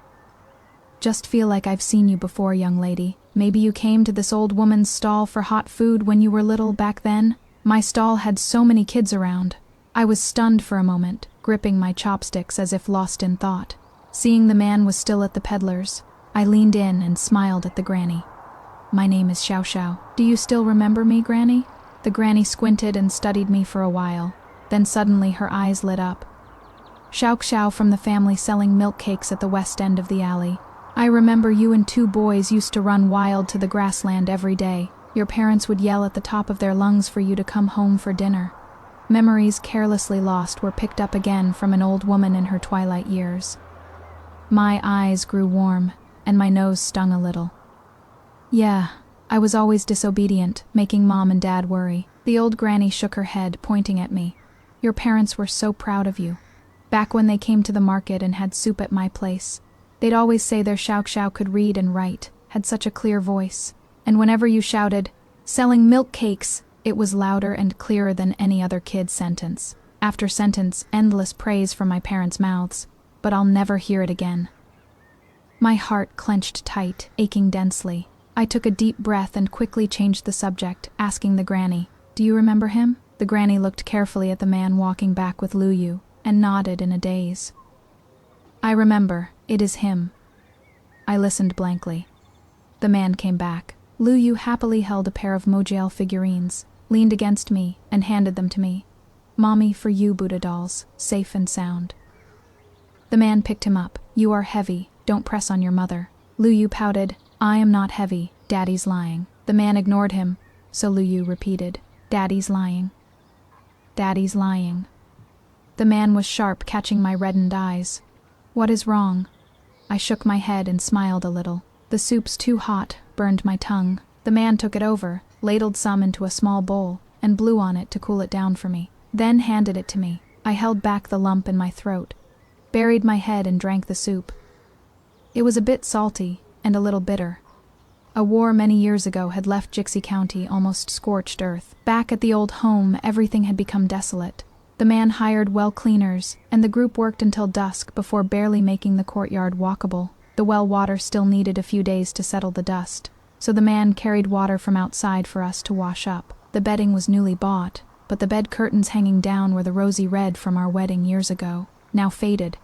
"Just feel like I've seen you before, young lady. Maybe you came to this old woman's stall for hot food when you were little back then?" My stall had so many kids around. I was stunned for a moment, gripping my chopsticks as if lost in thought. Seeing the man was still at the peddler's, I leaned in and smiled at the granny. "My name is Xiao Xiao. Do you still remember me, Granny?" The granny squinted and studied me for a while. Then suddenly her eyes lit up. "Xiao Xiao from the family selling milk cakes at the west end of the alley. I remember you and 2 boys used to run wild to the grassland every day. Your parents would yell at the top of their lungs for you to come home for dinner." Memories carelessly lost were picked up again from an old woman in her twilight years. My eyes grew warm, and my nose stung a little. "Yeah, I was always disobedient, making Mom and Dad worry." The old granny shook her head, pointing at me. "Your parents were so proud of you. Back when they came to the market and had soup at my place, They'd always say their Xiao could read and write, had such a clear voice. And whenever you shouted, "Selling milk cakes," it was louder and clearer than any other kid's sentence. After sentence, endless praise from my parents' mouths, but I'll never hear it again. My heart clenched tight, aching densely. I took a deep breath and quickly changed the subject, asking the granny, "Do you remember him?" The granny looked carefully at the man walking back with Lu Yu and nodded in a daze. "I remember, it is him." I listened blankly. The man came back. Lu Yu happily held a pair of Mojale figurines, leaned against me, and handed them to me. "Mommy, for you, Buddha dolls, safe and sound." The man picked him up. "You are heavy, don't press on your mother." Lu Yu pouted, "I am not heavy, Daddy's lying." The man ignored him, so Lu Yu repeated, "Daddy's lying. Daddy's lying." The man was sharp, catching my reddened eyes. "What is wrong?" I shook my head and smiled a little. "The soup's too hot," burned my tongue. The man took it over, ladled some into a small bowl, and blew on it to cool it down for me. Then handed it to me. I held back the lump in my throat, buried my head and drank the soup. It was a bit salty and a little bitter. A war many years ago had left Jixi County almost scorched earth. Back at the old home, everything had become desolate. The man hired well cleaners, and the group worked until dusk before barely making the courtyard walkable. The well water still needed a few days to settle the dust, so the man carried water from outside for us to wash up. The bedding was newly bought, but the bed curtains hanging down were the rosy red from our wedding years ago, now faded.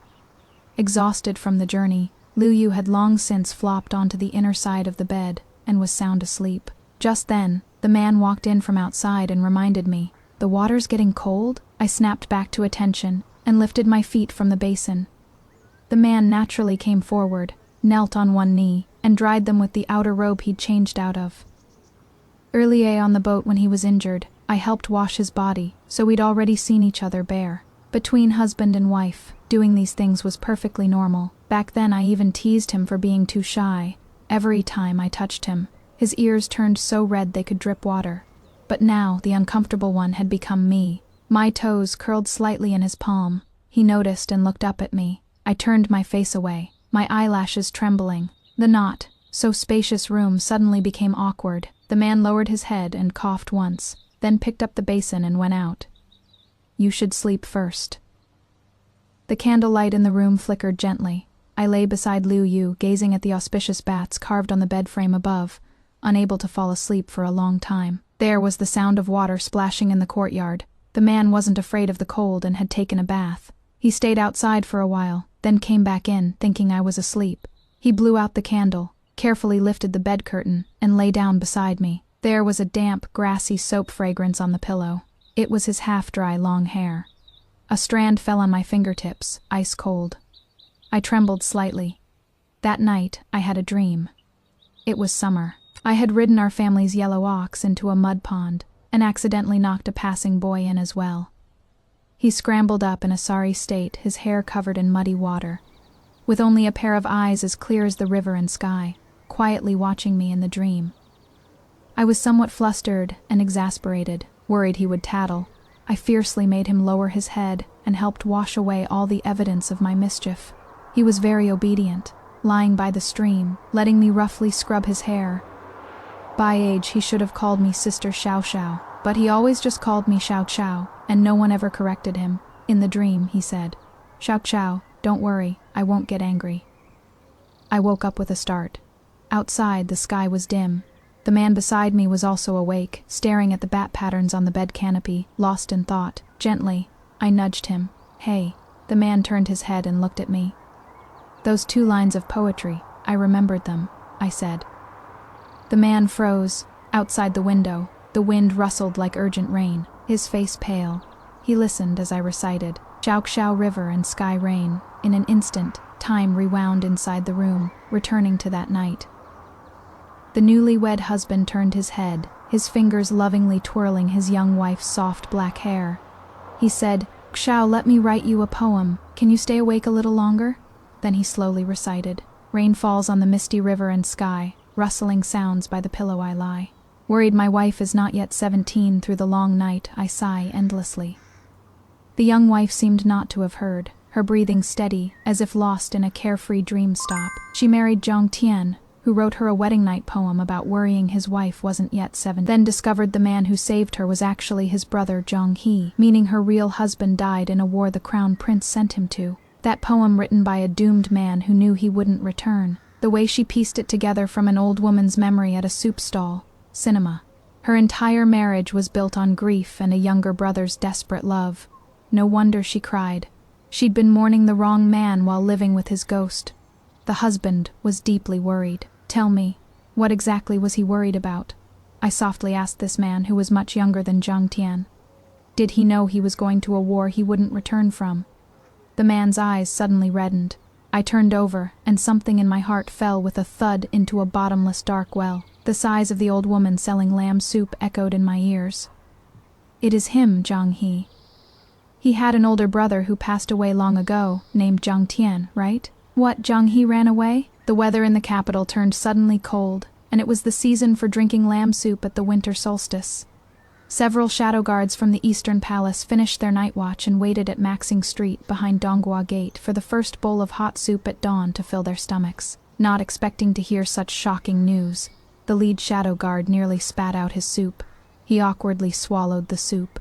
Exhausted from the journey, Lu Yu had long since flopped onto the inner side of the bed and was sound asleep. Just then, the man walked in from outside and reminded me, "The water's getting cold?" I snapped back to attention and lifted my feet from the basin. The man naturally came forward, knelt on one knee, and dried them with the outer robe he'd changed out of. Earlier on the boat when he was injured, I helped wash his body, so we'd already seen each other bare. Between husband and wife, doing these things was perfectly normal. Back then I even teased him for being too shy. Every time I touched him, his ears turned so red they could drip water. But now the uncomfortable one had become me. My toes curled slightly in his palm. He noticed and looked up at me. I turned my face away, my eyelashes trembling. The not so spacious room suddenly became awkward. The man lowered his head and coughed once, then picked up the basin and went out. "You should sleep first." The candlelight in the room flickered gently. I lay beside Lu Yu, gazing at the auspicious bats carved on the bed frame above, unable to fall asleep for a long time. There was the sound of water splashing in the courtyard. The man wasn't afraid of the cold and had taken a bath. He stayed outside for a while, then came back in, thinking I was asleep. He blew out the candle, carefully lifted the bed curtain, and lay down beside me. There was a damp, grassy soap fragrance on the pillow. It was his half-dry long hair. A strand fell on my fingertips, ice cold. I trembled slightly. That night, I had a dream. It was summer. I had ridden our family's yellow ox into a mud pond, and accidentally knocked a passing boy in as well. He scrambled up in a sorry state, his hair covered in muddy water, with only a pair of eyes as clear as the river and sky, quietly watching me in the dream. I was somewhat flustered and exasperated, worried he would tattle. I fiercely made him lower his head and helped wash away all the evidence of my mischief. He was very obedient, lying by the stream, letting me roughly scrub his hair. By age, he should have called me Sister Xiao, but he always just called me Xiao, and no one ever corrected him. In the dream, he said, "Xiao, don't worry, I won't get angry." I woke up with a start. Outside, the sky was dim. The man beside me was also awake, staring at the bat patterns on the bed canopy, lost in thought. Gently, I nudged him. "Hey." The man turned his head and looked at me. "Those 2 lines of poetry, I remembered them," I said. The man froze. Outside the window, the wind rustled like urgent rain, his face pale. He listened as I recited, "Xiao river and sky rain." In an instant, time rewound inside the room, returning to that night. The newlywed husband turned his head, his fingers lovingly twirling his young wife's soft black hair. He said, "Xiao, let me write you a poem. Can you stay awake a little longer?" Then he slowly recited, "Rain falls on the misty river and sky, rustling sounds by the pillow I lie. Worried my wife is not yet 17, through the long night I sigh endlessly." The young wife seemed not to have heard. her breathing steady, as if lost in a carefree dream stop. She married Zhang Tian, who wrote her a wedding night poem about worrying his wife wasn't yet 7, then discovered the man who saved her was actually his brother Zhang He, meaning her real husband died in a war the crown prince sent him to. That poem written by a doomed man who knew he wouldn't return. The way she pieced it together from an old woman's memory at a soup stall. Cinema. Her entire marriage was built on grief and a younger brother's desperate love. No wonder she cried. She'd been mourning the wrong man while living with his ghost. The husband was deeply worried. Tell me, what exactly was he worried about? I softly asked this man who was much younger than Zhang Tian. Did he know he was going to a war he wouldn't return from? The man's eyes suddenly reddened. I turned over, and something in my heart fell with a thud into a bottomless dark well. The sighs of the old woman selling lamb soup echoed in my ears. It is him, Zhang He. He had an older brother who passed away long ago, named Zhang Tian, right? What, Zhang He ran away? The weather in the capital turned suddenly cold, and it was the season for drinking lamb soup at the winter solstice. Several shadow guards from the Eastern Palace finished their night watch and waited at Maxing Street behind Donghua Gate for the first bowl of hot soup at dawn to fill their stomachs. Not expecting to hear such shocking news, the lead shadow guard nearly spat out his soup. He awkwardly swallowed the soup.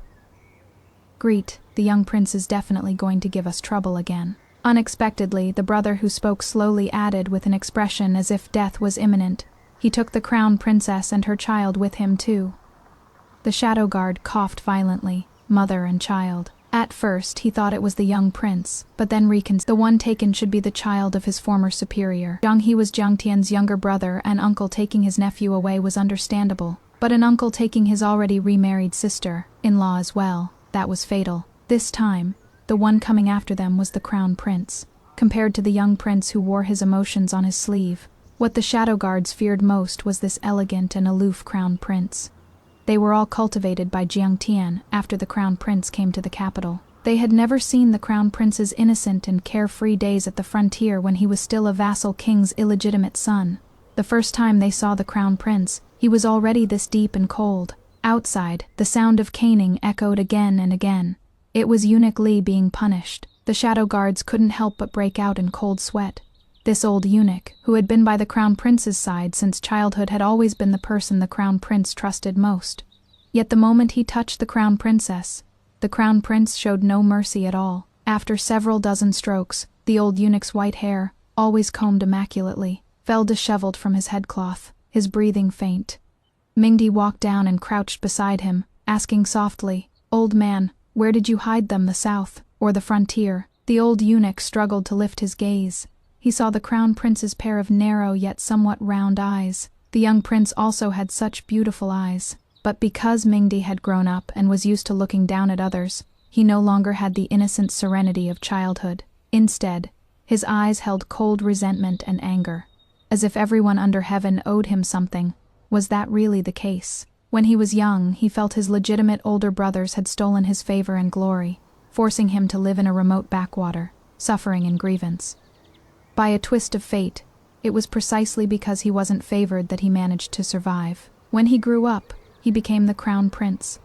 Greet, the young prince is definitely going to give us trouble again. Unexpectedly, the brother who spoke slowly added with an expression as if death was imminent. He took the crown princess and her child with him too. The shadow guard coughed violently, mother and child. At first, he thought it was the young prince, but then reconsidered. The one taken should be the child of his former superior. Zhang He was Zhang Tian's younger brother, and uncle taking his nephew away was understandable. But an uncle taking his already remarried sister-in-law as well, that was fatal. This time, the one coming after them was the crown prince, compared to the young prince who wore his emotions on his sleeve. What the shadow guards feared most was this elegant and aloof crown prince. They were all cultivated by Zhang Tian after the crown prince came to the capital. They had never seen the crown prince's innocent and carefree days at the frontier when he was still a vassal king's illegitimate son. The first time they saw the crown prince, he was already this deep and cold. Outside, the sound of caning echoed again and again. It was Eunuch Li being punished. The shadow guards couldn't help but break out in cold sweat. This old eunuch, who had been by the crown prince's side since childhood, had always been the person the crown prince trusted most. Yet the moment he touched the crown princess, the crown prince showed no mercy at all. After several dozen strokes, the old eunuch's white hair, always combed immaculately, fell disheveled from his headcloth, his breathing faint. Mingdi walked down and crouched beside him, asking softly, "Old man, where did you hide them, the south, or the frontier?" The old eunuch struggled to lift his gaze. He saw the crown prince's pair of narrow yet somewhat round eyes. The young prince also had such beautiful eyes. But because Mingdi had grown up and was used to looking down at others, he no longer had the innocent serenity of childhood. Instead, his eyes held cold resentment and anger, as if everyone under heaven owed him something. Was that really the case? When he was young, he felt his legitimate older brothers had stolen his favor and glory, forcing him to live in a remote backwater, suffering in grievance. By a twist of fate, it was precisely because he wasn't favored that he managed to survive. When he grew up, he became the crown prince.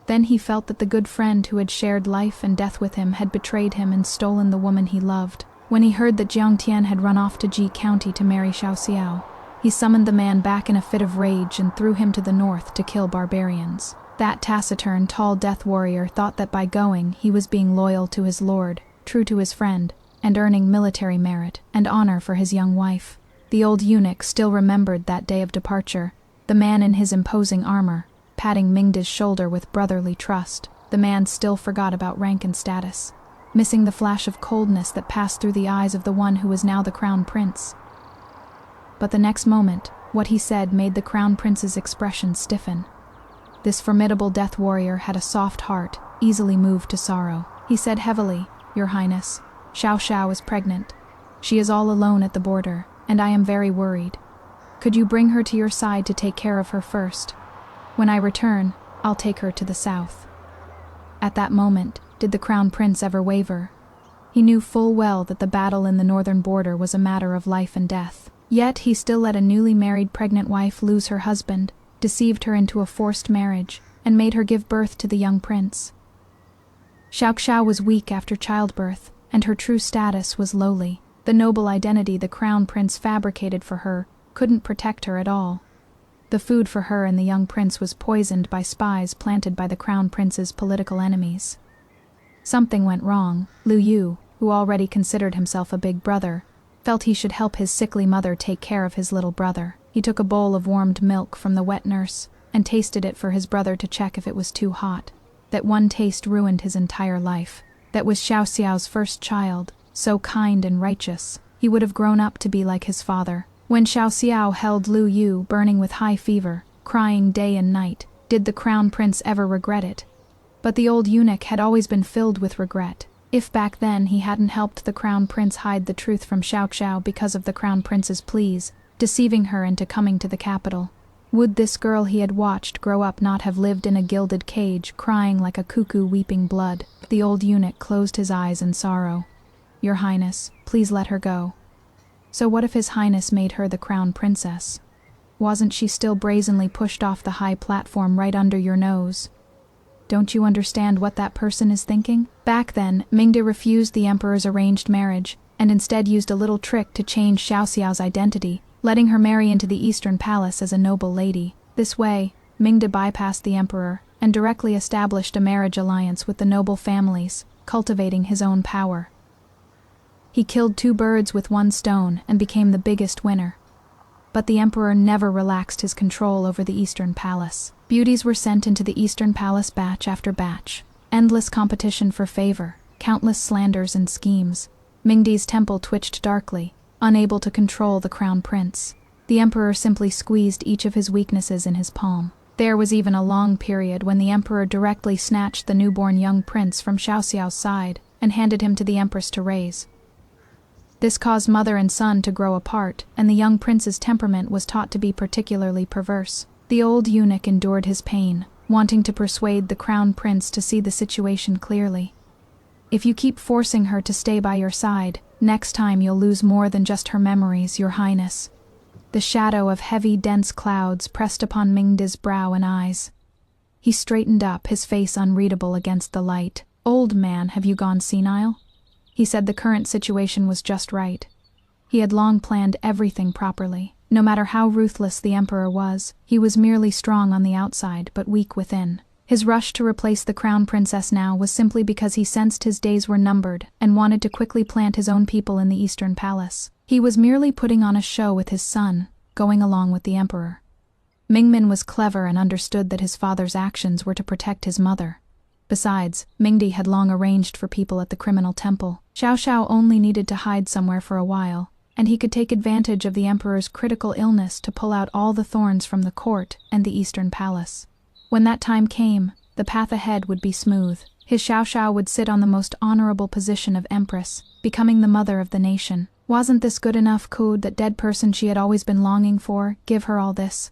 Then he felt that the good friend who had shared life and death with him had betrayed him and stolen the woman he loved. When he heard that Zhang Tian had run off to Ji County to marry Xiao Xiao, he summoned the man back in a fit of rage and threw him to the north to kill barbarians. That taciturn, tall death warrior thought that by going, he was being loyal to his lord, true to his friend, and earning military merit and honor for his young wife. The old eunuch still remembered that day of departure, the man in his imposing armor, patting Mingdi's shoulder with brotherly trust. The man still forgot about rank and status, missing the flash of coldness that passed through the eyes of the one who was now the crown prince. But the next moment, what he said made the crown prince's expression stiffen. This formidable death warrior had a soft heart, easily moved to sorrow. He said heavily, "Your Highness, Xiao Xiao is pregnant. She is all alone at the border, and I am very worried. Could you bring her to your side to take care of her first? When I return, I'll take her to the south." At that moment, did the crown prince ever waver? He knew full well that the battle in the northern border was a matter of life and death. Yet he still let a newly married pregnant wife lose her husband, deceived her into a forced marriage, and made her give birth to the young prince. Xiao Xiao was weak after childbirth, and her true status was lowly. The noble identity the crown prince fabricated for her couldn't protect her at all. The food for her and the young prince was poisoned by spies planted by the crown prince's political enemies. Something went wrong. Liu Yu, who already considered himself a big brother, felt he should help his sickly mother take care of his little brother. He took a bowl of warmed milk from the wet nurse and tasted it for his brother to check if it was too hot. That one taste ruined his entire life. That was Xiao Xiao's first child, so kind and righteous. He would have grown up to be like his father. When Xiao Xiao held Liu Yu burning with high fever, crying day and night, did the crown prince ever regret it? But the old eunuch had always been filled with regret. If back then he hadn't helped the crown prince hide the truth from Xiao Xiao because of the crown prince's pleas, deceiving her into coming to the capital, would this girl he had watched grow up not have lived in a gilded cage, crying like a cuckoo weeping blood? The old eunuch closed his eyes in sorrow. "Your Highness, please let her go." So what if His Highness made her the crown princess? Wasn't she still brazenly pushed off the high platform right under your nose? Don't you understand what that person is thinking? Back then, Mingde refused the emperor's arranged marriage, and instead used a little trick to change Xiao Xiao's identity, letting her marry into the Eastern Palace as a noble lady. This way, Mingde bypassed the emperor and directly established a marriage alliance with the noble families, cultivating his own power. He killed 2 birds with 1 stone and became the biggest winner. But the emperor never relaxed his control over the Eastern Palace. Beauties were sent into the Eastern Palace batch after batch. Endless competition for favor, countless slanders and schemes. Mingde's temple twitched darkly, unable to control the crown prince. The emperor simply squeezed each of his weaknesses in his palm. There was even a long period when the emperor directly snatched the newborn young prince from Xiao Xiao's side and handed him to the empress to raise. This caused mother and son to grow apart, and the young prince's temperament was taught to be particularly perverse. The old eunuch endured his pain, wanting to persuade the crown prince to see the situation clearly. "If you keep forcing her to stay by your side, next time you'll lose more than just her memories, Your Highness." The shadow of heavy, dense clouds pressed upon Mingde's brow and eyes. He straightened up, his face unreadable against the light. "Old man, have you gone senile?" He said the current situation was just right. He had long planned everything properly. No matter how ruthless the emperor was, he was merely strong on the outside but weak within. His rush to replace the crown princess now was simply because he sensed his days were numbered and wanted to quickly plant his own people in the Eastern Palace. He was merely putting on a show with his son, going along with the emperor. Mingmin was clever and understood that his father's actions were to protect his mother. Besides, Mingde had long arranged for people at the criminal temple. Xiao Xiao only needed to hide somewhere for a while, and he could take advantage of the emperor's critical illness to pull out all the thorns from the court and the Eastern Palace. When that time came, the path ahead would be smooth. His Xiao Xiao would sit on the most honorable position of empress, becoming the mother of the nation. Wasn't this good enough, could that dead person she had always been longing for give her all this?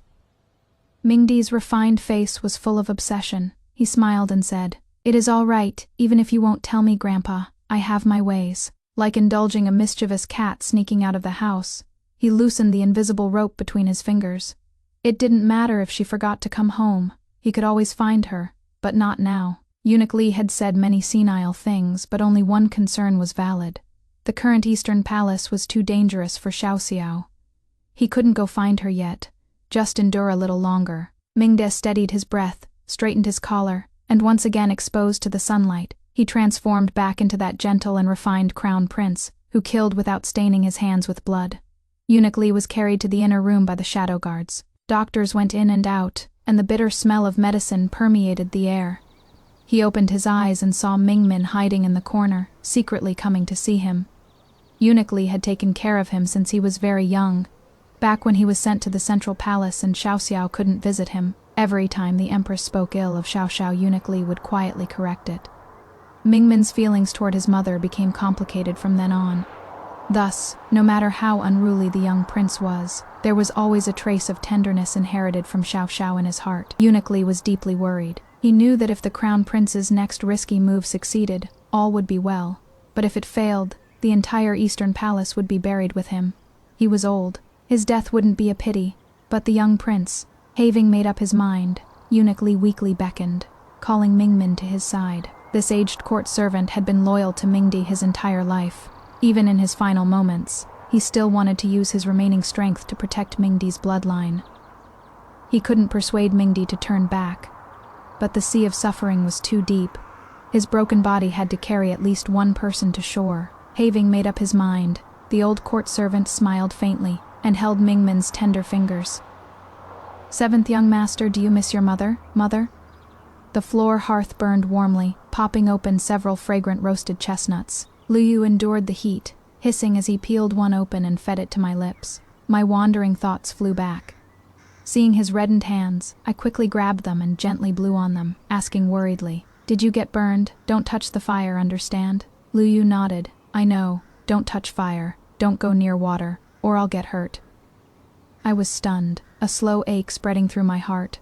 Mingde's refined face was full of obsession. He smiled and said, "It is all right, even if you won't tell me, Grandpa. I have my ways." Like indulging a mischievous cat sneaking out of the house, he loosened the invisible rope between his fingers. It didn't matter if she forgot to come home. He could always find her, but not now. Eunuch Li had said many senile things, but only one concern was valid. The current Eastern Palace was too dangerous for Xiao Xiao. He couldn't go find her yet. Just endure a little longer. Mingde steadied his breath, straightened his collar, and once again exposed to the sunlight, he transformed back into that gentle and refined crown prince, who killed without staining his hands with blood. Eunuch Li was carried to the inner room by the shadow guards. Doctors went in and out, and the bitter smell of medicine permeated the air. He opened his eyes and saw Mingmin hiding in the corner, secretly coming to see him. Eunuch Li had taken care of him since he was very young, back when he was sent to the central palace and Xiao Xiao couldn't visit him. Every time the empress spoke ill of Xiao Xiao, Eunuch Li would quietly correct it. Mingmin's feelings toward his mother became complicated from then on. Thus, no matter how unruly the young prince was, there was always a trace of tenderness inherited from Xiao Xiao in his heart. Eunuch Li was deeply worried. He knew that if the crown prince's next risky move succeeded, all would be well. But if it failed, the entire Eastern Palace would be buried with him. He was old. His death wouldn't be a pity. But the young prince, having made up his mind, Eunuch Li weakly beckoned, calling Mingmin to his side. This aged court servant had been loyal to Mingdi his entire life. Even in his final moments, he still wanted to use his remaining strength to protect Mingdi's bloodline. He couldn't persuade Mingdi to turn back, but the sea of suffering was too deep. His broken body had to carry at least one person to shore. Having made up his mind, the old court servant smiled faintly and held Mingmin's tender fingers. "Seventh young master, do you miss your mother, mother?" The floor hearth burned warmly, popping open several fragrant roasted chestnuts. Lu Yu endured the heat, hissing as he peeled one open and fed it to my lips. My wandering thoughts flew back. Seeing his reddened hands, I quickly grabbed them and gently blew on them, asking worriedly, "Did you get burned? Don't touch the fire, understand?" Lu Yu nodded. "I know. Don't touch fire. Don't go near water, or I'll get hurt." I was stunned, a slow ache spreading through my heart.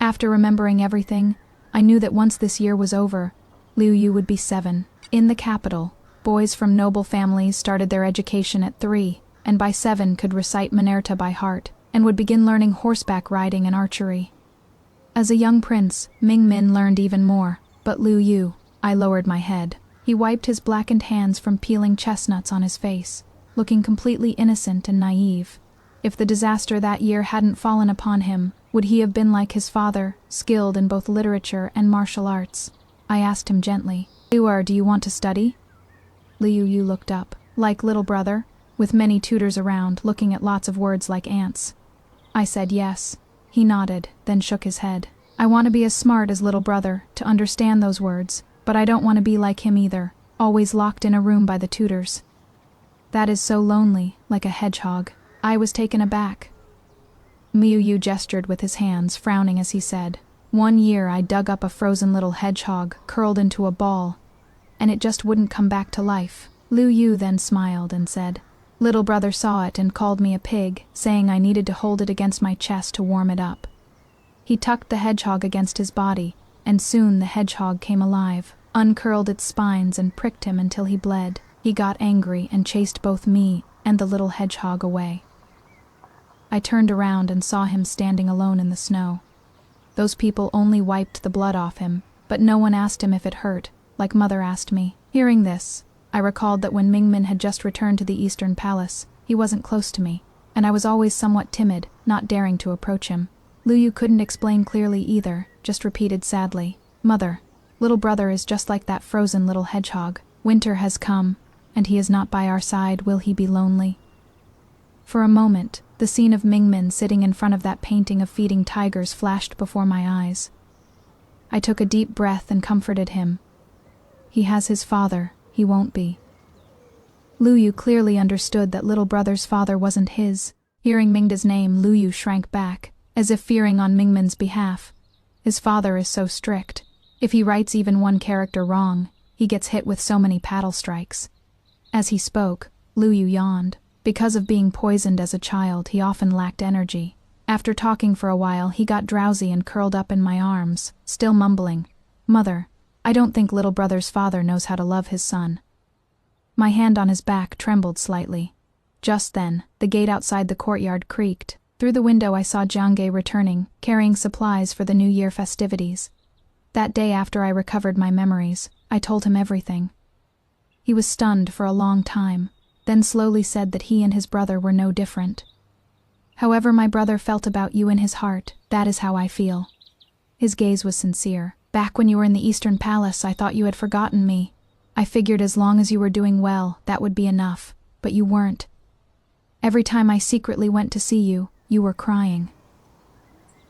After remembering everything, I knew that once this year was over, Liu Yu would be 7. In the capital, boys from noble families started their education at 3, and by 7 could recite Manerta by heart, and would begin learning horseback riding and archery. As a young prince, Mingmin learned even more, but Liu Yu, I lowered my head. He wiped his blackened hands from peeling chestnuts on his face, looking completely innocent and naive. If the disaster that year hadn't fallen upon him, would he have been like his father, skilled in both literature and martial arts? I asked him gently, "Liu, do you want to study?" Liu Yu looked up, like little brother, with many tutors around, looking at lots of words like ants. I said yes. He nodded, then shook his head. "I want to be as smart as little brother, to understand those words, but I don't want to be like him either, always locked in a room by the tutors. That is so lonely, like a hedgehog." I was taken aback. Liu Yu gestured with his hands, frowning as he said, "One year I dug up a frozen little hedgehog, curled into a ball, and it just wouldn't come back to life." Liu Yu then smiled and said, "Little brother saw it and called me a pig, saying I needed to hold it against my chest to warm it up. He tucked the hedgehog against his body, and soon the hedgehog came alive, uncurled its spines and pricked him until he bled. He got angry and chased both me and the little hedgehog away." I turned around and saw him standing alone in the snow. Those people only wiped the blood off him, but no one asked him if it hurt, like Mother asked me. Hearing this, I recalled that when Mingmin had just returned to the Eastern Palace, he wasn't close to me, and I was always somewhat timid, not daring to approach him. Liu Yu couldn't explain clearly either, just repeated sadly, "Mother, little brother is just like that frozen little hedgehog. Winter has come, and he is not by our side. Will he be lonely?" For a moment, the scene of Mingmin sitting in front of that painting of feeding tigers flashed before my eyes. I took a deep breath and comforted him. He has his father, he won't be. Liu Yu clearly understood that little brother's father wasn't his. Hearing Mingda's name, Liu Yu shrank back, as if fearing on Mingmin's behalf. His father is so strict. If he writes even one character wrong, he gets hit with so many paddle strikes. As he spoke, Liu Yu yawned. Because of being poisoned as a child, he often lacked energy. After talking for a while, he got drowsy and curled up in my arms, still mumbling, "Mother, I don't think little brother's father knows how to love his son." My hand on his back trembled slightly. Just then, the gate outside the courtyard creaked. Through the window I saw Jiangge returning, carrying supplies for the New Year festivities. That day after I recovered my memories, I told him everything. He was stunned for a long time, then slowly said that he and his brother were no different. "However my brother felt about you in his heart, that is how I feel." His gaze was sincere. "Back when you were in the Eastern Palace, I thought you had forgotten me. I figured as long as you were doing well, that would be enough, but you weren't. Every time I secretly went to see you, you were crying.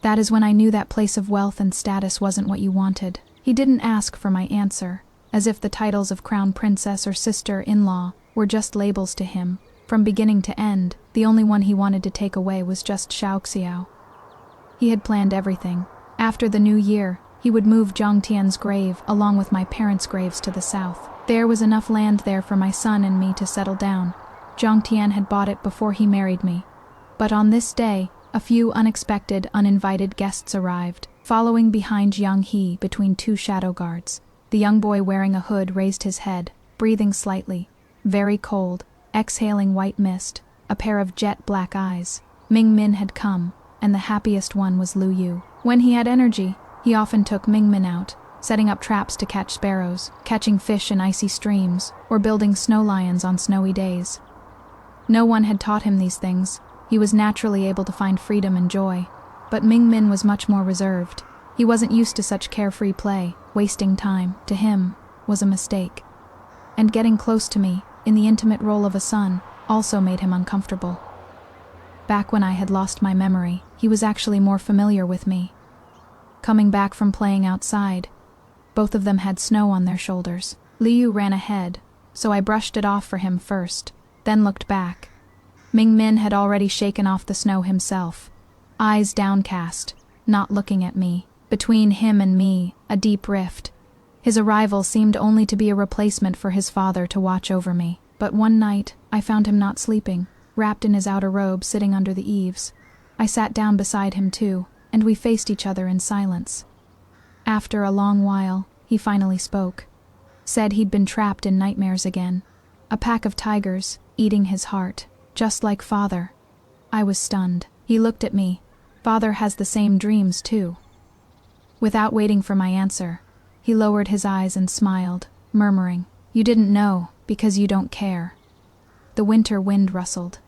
That is when I knew that place of wealth and status wasn't what you wanted." He didn't ask for my answer, as if the titles of crown princess or sister-in-law were just labels to him. From beginning to end, the only one he wanted to take away was just Wuxia. He had planned everything. After the new year, he would move Zhangtian's grave along with my parents' graves to the south. There was enough land there for my son and me to settle down. Zhangtian had bought it before he married me. But on this day, a few unexpected, uninvited guests arrived, following behind Jiang He between 2 shadow guards. The young boy wearing a hood raised his head, breathing slightly, very cold, exhaling white mist, a pair of jet black eyes. Mingmin had come, and the happiest one was Liu Yu. When he had energy, he often took Mingmin out, setting up traps to catch sparrows, catching fish in icy streams, or building snow lions on snowy days. No one had taught him these things. He was naturally able to find freedom and joy. But Ming-min was much more reserved. He wasn't used to such carefree play. Wasting time, to him, was a mistake. And getting close to me, in the intimate role of a son, also made him uncomfortable. Back when I had lost my memory, he was actually more familiar with me. Coming back from playing outside, both of them had snow on their shoulders. Liu ran ahead, so I brushed it off for him first, then looked back. Ming-min had already shaken off the snow himself, eyes downcast, not looking at me. Between him and me, a deep rift. His arrival seemed only to be a replacement for his father to watch over me. But one night, I found him not sleeping, wrapped in his outer robe sitting under the eaves. I sat down beside him too, and we faced each other in silence. After a long while, he finally spoke. Said he'd been trapped in nightmares again. A pack of tigers, eating his heart, just like father. I was stunned. He looked at me. Father has the same dreams too. Without waiting for my answer, he lowered his eyes and smiled, murmuring, "You didn't know, because you don't care." The winter wind rustled.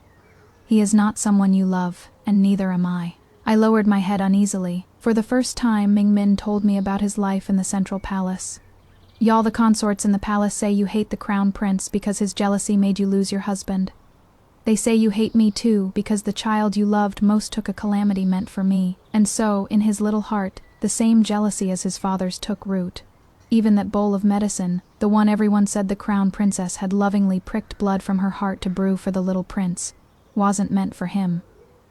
"He is not someone you love, and neither am I." I lowered my head uneasily. For the first time, Ming-min told me about his life in the central palace. "Y'all the consorts in the palace say you hate the crown prince because his jealousy made you lose your husband. They say you hate me too because the child you loved most took a calamity meant for me, and so, in his little heart, the same jealousy as his father's took root. Even that bowl of medicine, the one everyone said the crown princess had lovingly pricked blood from her heart to brew for the little prince, wasn't meant for him.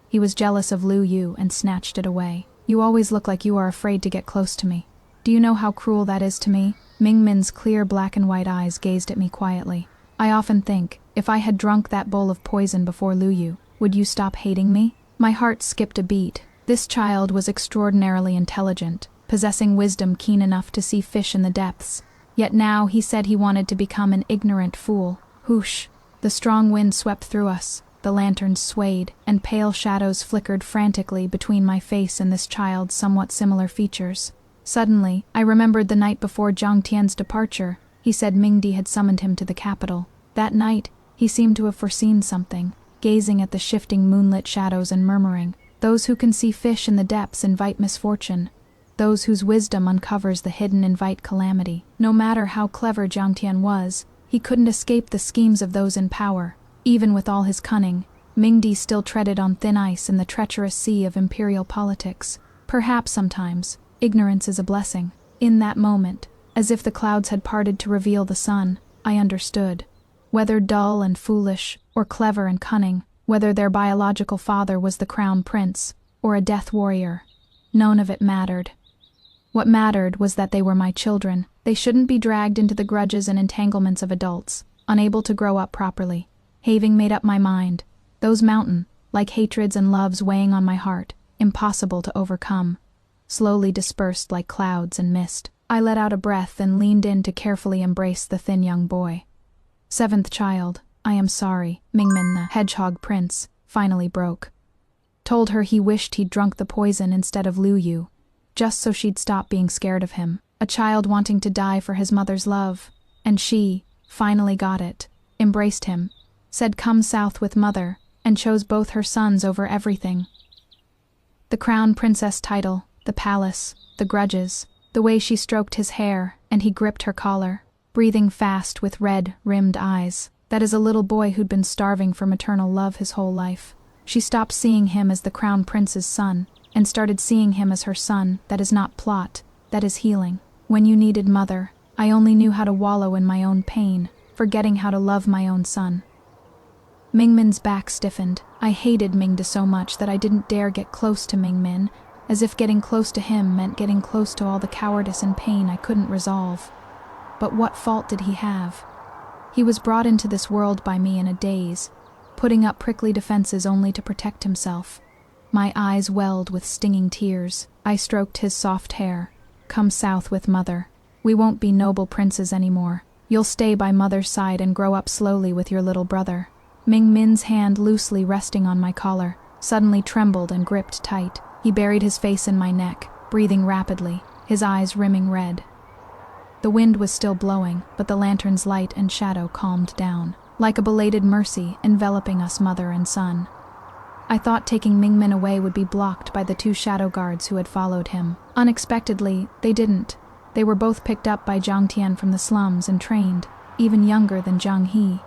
He was jealous of Liu Yu and snatched it away. You always look like you are afraid to get close to me. Do you know how cruel that is to me?" Ming-min's clear black and white eyes gazed at me quietly. "I often think, if I had drunk that bowl of poison before Liu Yu, would you stop hating me?" My heart skipped a beat. This child was extraordinarily intelligent, possessing wisdom keen enough to see fish in the depths. Yet now he said he wanted to become an ignorant fool. Whoosh! The strong wind swept through us. The lanterns swayed, and pale shadows flickered frantically between my face and this child's somewhat similar features. Suddenly, I remembered the night before Jiang Tian's departure. He said Mingdi had summoned him to the capital. That night, he seemed to have foreseen something, gazing at the shifting moonlit shadows and murmuring, "Those who can see fish in the depths invite misfortune. Those whose wisdom uncovers the hidden invite calamity." No matter how clever Jiang Tian was, he couldn't escape the schemes of those in power. Even with all his cunning, Mingdi still treaded on thin ice in the treacherous sea of imperial politics. Perhaps sometimes, ignorance is a blessing. In that moment, as if the clouds had parted to reveal the sun, I understood. Whether dull and foolish, or clever and cunning, whether their biological father was the crown prince, or a death warrior, none of it mattered. What mattered was that they were my children. They shouldn't be dragged into the grudges and entanglements of adults, unable to grow up properly. Having made up my mind, those mountain, like hatreds and loves weighing on my heart, impossible to overcome, slowly dispersed like clouds and mist. I let out a breath and leaned in to carefully embrace the thin young boy. "Seventh child, I am sorry," Ming-min, the hedgehog prince, finally broke. Told her he wished he'd drunk the poison instead of Liu Yu, just so she'd stop being scared of him. A child wanting to die for his mother's love. And she, finally got it, embraced him, said come south with mother, and chose both her sons over everything. The crown princess title, the palace, the grudges, the way she stroked his hair, and he gripped her collar, breathing fast with red-rimmed eyes. That is a little boy who'd been starving for maternal love his whole life. She stopped seeing him as the crown prince's son, and started seeing him as her son. That is not plot, that is healing. When you needed mother, I only knew how to wallow in my own pain, forgetting how to love my own son. Ming-min's back stiffened. I hated Mingda so much that I didn't dare get close to Ming-min, as if getting close to him meant getting close to all the cowardice and pain I couldn't resolve. But what fault did he have? He was brought into this world by me in a daze, putting up prickly defenses only to protect himself. My eyes welled with stinging tears. I stroked his soft hair. Come south with mother. We won't be noble princes anymore. You'll stay by mother's side and grow up slowly with your little brother. Ming-min's hand, loosely resting on my collar, suddenly trembled and gripped tight. He buried his face in my neck, breathing rapidly, his eyes rimming red. The wind was still blowing, but the lantern's light and shadow calmed down, like a belated mercy enveloping us mother and son. I thought taking Mingmin away would be blocked by the two shadow guards who had followed him. Unexpectedly, they didn't. They were both picked up by Jiang Tian from the slums and trained, even younger than Jiang He.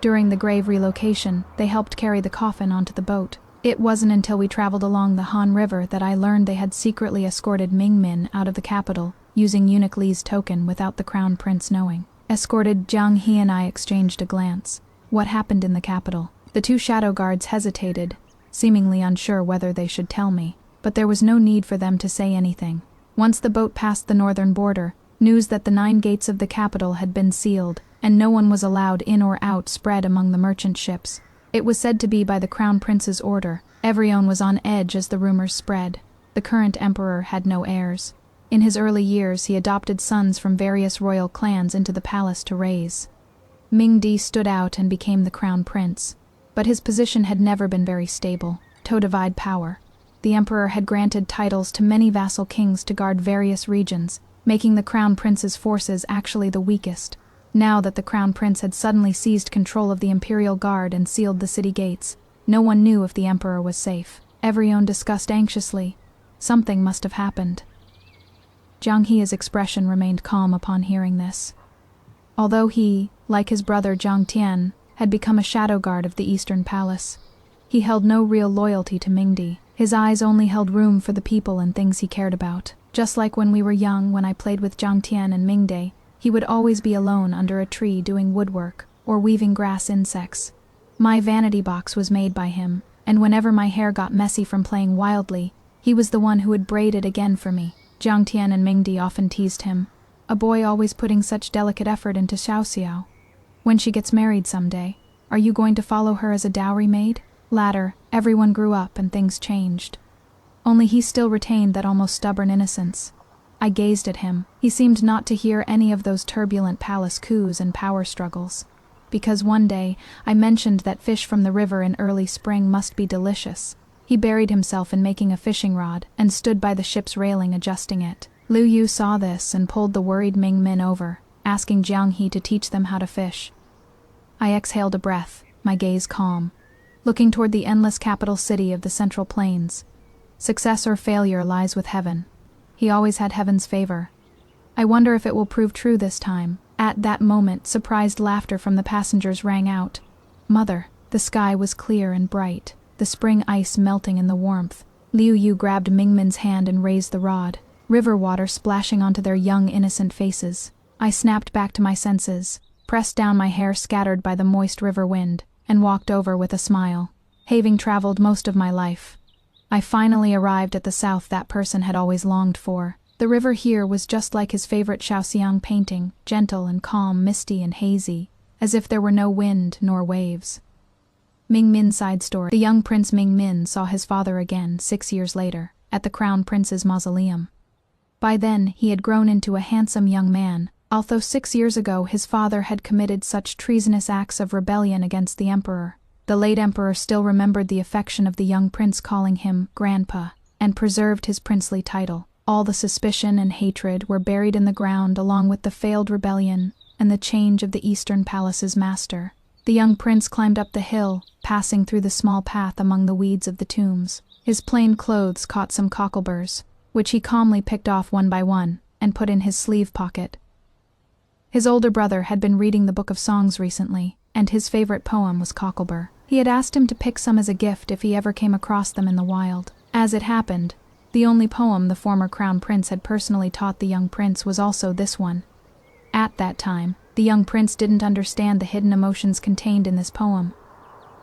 During the grave relocation, they helped carry the coffin onto the boat. It wasn't until we traveled along the Han River that I learned they had secretly escorted Mingmin out of the capital, using Eunuch Li's token without the crown prince knowing. Escorted, Jiang He and I exchanged a glance. What happened in the capital? The two shadow guards hesitated, seemingly unsure whether they should tell me, but there was no need for them to say anything. Once the boat passed the northern border, news that the 9 gates of the capital had been sealed, and no one was allowed in or out spread among the merchant ships. It was said to be by the crown prince's order. Everyone was on edge as the rumors spread. The current emperor had no heirs. In his early years, he adopted sons from various royal clans into the palace to raise. Ming Di stood out and became the crown prince. But his position had never been very stable. To divide power, the emperor had granted titles to many vassal kings to guard various regions, making the crown prince's forces actually the weakest. Now that the crown prince had suddenly seized control of the imperial guard and sealed the city gates, no one knew if the emperor was safe. Everyone discussed anxiously. Something must have happened. Jiang He's expression remained calm upon hearing this. Although he, like his brother Jiang Tian, had become a shadow guard of the Eastern Palace, he held no real loyalty to Ming Di. His eyes only held room for the people and things he cared about. Just like when we were young, when I played with Jiang Tian and Ming Di, he would always be alone under a tree doing woodwork or weaving grass insects. My vanity box was made by him, and whenever my hair got messy from playing wildly, he was the one who would braid it again for me. Jiang Tian and Ming Di often teased him. A boy always putting such delicate effort into Xiao Xiao. When she gets married someday, are you going to follow her as a dowry maid? Later, everyone grew up and things changed. Only he still retained that almost stubborn innocence. I gazed at him. He seemed not to hear any of those turbulent palace coups and power struggles. Because one day, I mentioned that fish from the river in early spring must be delicious. He buried himself in making a fishing rod and stood by the ship's railing adjusting it. Liu Yu saw this and pulled the worried Ming Min over, asking Jiang He to teach them how to fish. I exhaled a breath, my gaze calm, looking toward the endless capital city of the Central Plains. Success or failure lies with heaven. He always had heaven's favor. I wonder if it will prove true this time. At that moment, surprised laughter from the passengers rang out. Mother, the sky was clear and bright, the spring ice melting in the warmth. Liu Yu grabbed Mingmin's hand and raised the rod, river water splashing onto their young, innocent faces. I snapped back to my senses, pressed down my hair scattered by the moist river wind, and walked over with a smile. Having traveled most of my life, I finally arrived at the south that person had always longed for. The river here was just like his favorite Shaoxiang painting, gentle and calm, misty and hazy, as if there were no wind nor waves. Ming Min side story. The young Prince Ming Min saw his father again 6 years later, at the Crown Prince's mausoleum. By then, he had grown into a handsome young man, although 6 years ago his father had committed such treasonous acts of rebellion against the emperor. The late emperor still remembered the affection of the young prince, calling him Grandpa, and preserved his princely title. All the suspicion and hatred were buried in the ground along with the failed rebellion and the change of the Eastern Palace's master. The young prince climbed up the hill, passing through the small path among the weeds of the tombs. His plain clothes caught some cockleburs, which he calmly picked off one by one and put in his sleeve pocket. His older brother had been reading the Book of Songs recently, and his favorite poem was Cocklebur. He had asked him to pick some as a gift if he ever came across them in the wild. As it happened, the only poem the former crown prince had personally taught the young prince was also this one. At that time, the young prince didn't understand the hidden emotions contained in this poem.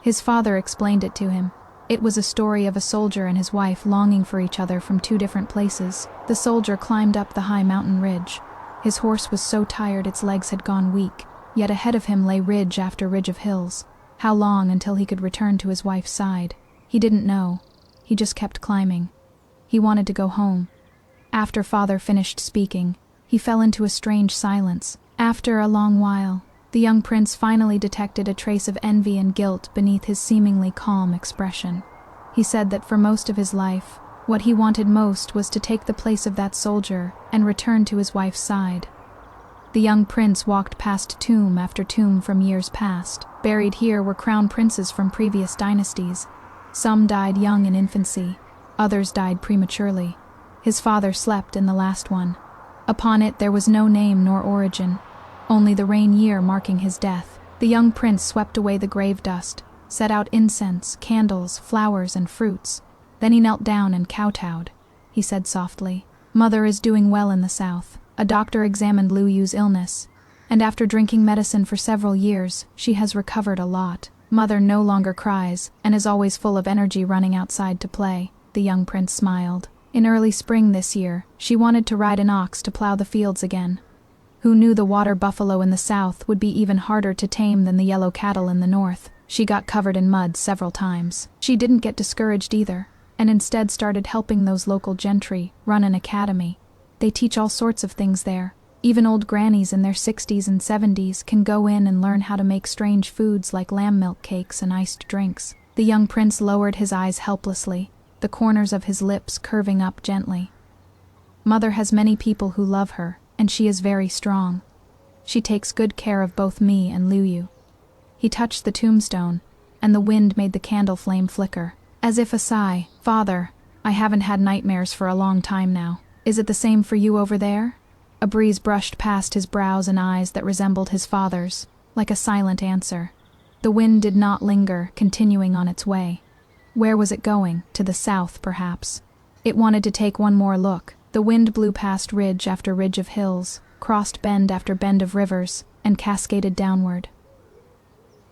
His father explained it to him. It was a story of a soldier and his wife longing for each other from 2 different places. The soldier climbed up the high mountain ridge. His horse was so tired its legs had gone weak, yet ahead of him lay ridge after ridge of hills. How long until he could return to his wife's side? He didn't know. He just kept climbing. He wanted to go home. After father finished speaking, he fell into a strange silence. After a long while, the young prince finally detected a trace of envy and guilt beneath his seemingly calm expression. He said that for most of his life, what he wanted most was to take the place of that soldier and return to his wife's side. The young prince walked past tomb after tomb from years past. Buried here were crown princes from previous dynasties. Some died young in infancy, others died prematurely. His father slept in the last one. Upon it there was no name nor origin, only the reign year marking his death. The young prince swept away the grave dust, set out incense, candles, flowers, and fruits. Then he knelt down and kowtowed. He said softly, "Mother is doing well in the south. A doctor examined Liu Yu's illness, and after drinking medicine for several years, she has recovered a lot. Mother no longer cries, and is always full of energy running outside to play." The young prince smiled. In early spring this year, she wanted to ride an ox to plow the fields again. Who knew the water buffalo in the south would be even harder to tame than the yellow cattle in the north? She got covered in mud several times. She didn't get discouraged either, and instead started helping those local gentry run an academy. They teach all sorts of things there. Even old grannies in their 60s and 70s can go in and learn how to make strange foods like lamb milk cakes and iced drinks. The young prince lowered his eyes helplessly, the corners of his lips curving up gently. Mother has many people who love her, and she is very strong. She takes good care of both me and Liu Yu. He touched the tombstone, and the wind made the candle flame flicker. As if a sigh, "Father, I haven't had nightmares for a long time now. Is it the same for you over there?" A breeze brushed past his brows and eyes that resembled his father's, like a silent answer. The wind did not linger, continuing on its way. Where was it going? To the south, perhaps. It wanted to take one more look. The wind blew past ridge after ridge of hills, crossed bend after bend of rivers, and cascaded downward.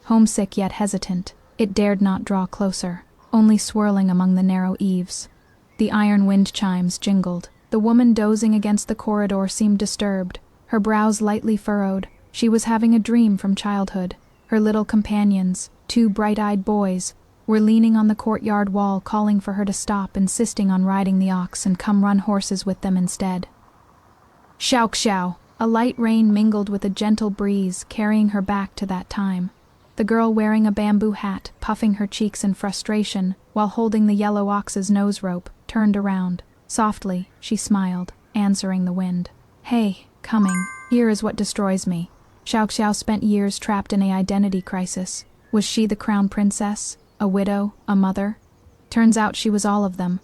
Homesick yet hesitant, it dared not draw closer, only swirling among the narrow eaves. The iron wind chimes jingled. The woman dozing against the corridor seemed disturbed, her brows lightly furrowed. She was having a dream from childhood. Her little companions, two bright-eyed boys, were leaning on the courtyard wall calling for her to stop, insisting on riding the ox and come run horses with them instead. Xiao! A light rain mingled with a gentle breeze, carrying her back to that time. The girl wearing a bamboo hat, puffing her cheeks in frustration while holding the yellow ox's nose rope, turned around. Softly, she smiled, answering the wind. "Hey, coming. Here is what destroys me." Xiao spent years trapped in an identity crisis. Was she the crown princess? A widow? A mother? Turns out she was all of them.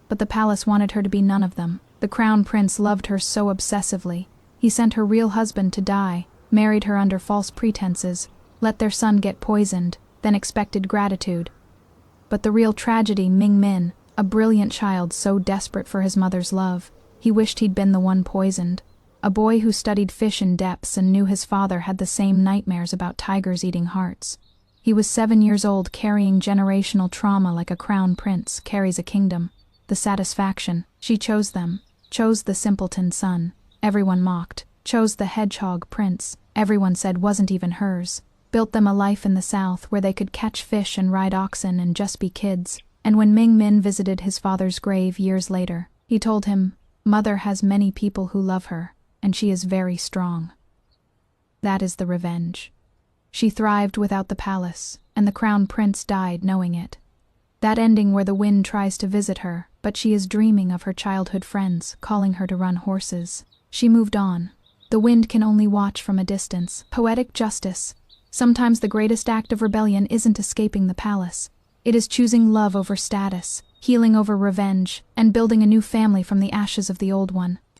But the palace wanted her to be none of them. The crown prince loved her so obsessively. He sent her real husband to die, married her under false pretenses, let their son get poisoned, then expected gratitude. But the real tragedy, Ming Min, a brilliant child so desperate for his mother's love, he wished he'd been the one poisoned. A boy who studied fish in depths and knew his father had the same nightmares about tigers eating hearts. He was 7 years old, carrying generational trauma like a crown prince carries a kingdom. The satisfaction. She chose them. Chose the simpleton son. Everyone mocked. Chose the hedgehog prince. Everyone said wasn't even hers. Built them a life in the south where they could catch fish and ride oxen and just be kids. And when Ming Min visited his father's grave years later, he told him, "Mother has many people who love her, and she is very strong." That is the revenge. She thrived without the palace, and the crown prince died knowing it. That ending where the wind tries to visit her, but she is dreaming of her childhood friends, calling her to run horses. She moved on. The wind can only watch from a distance. Poetic justice. Sometimes the greatest act of rebellion isn't escaping the palace. It is choosing love over status, healing over revenge, and building a new family from the ashes of the old one.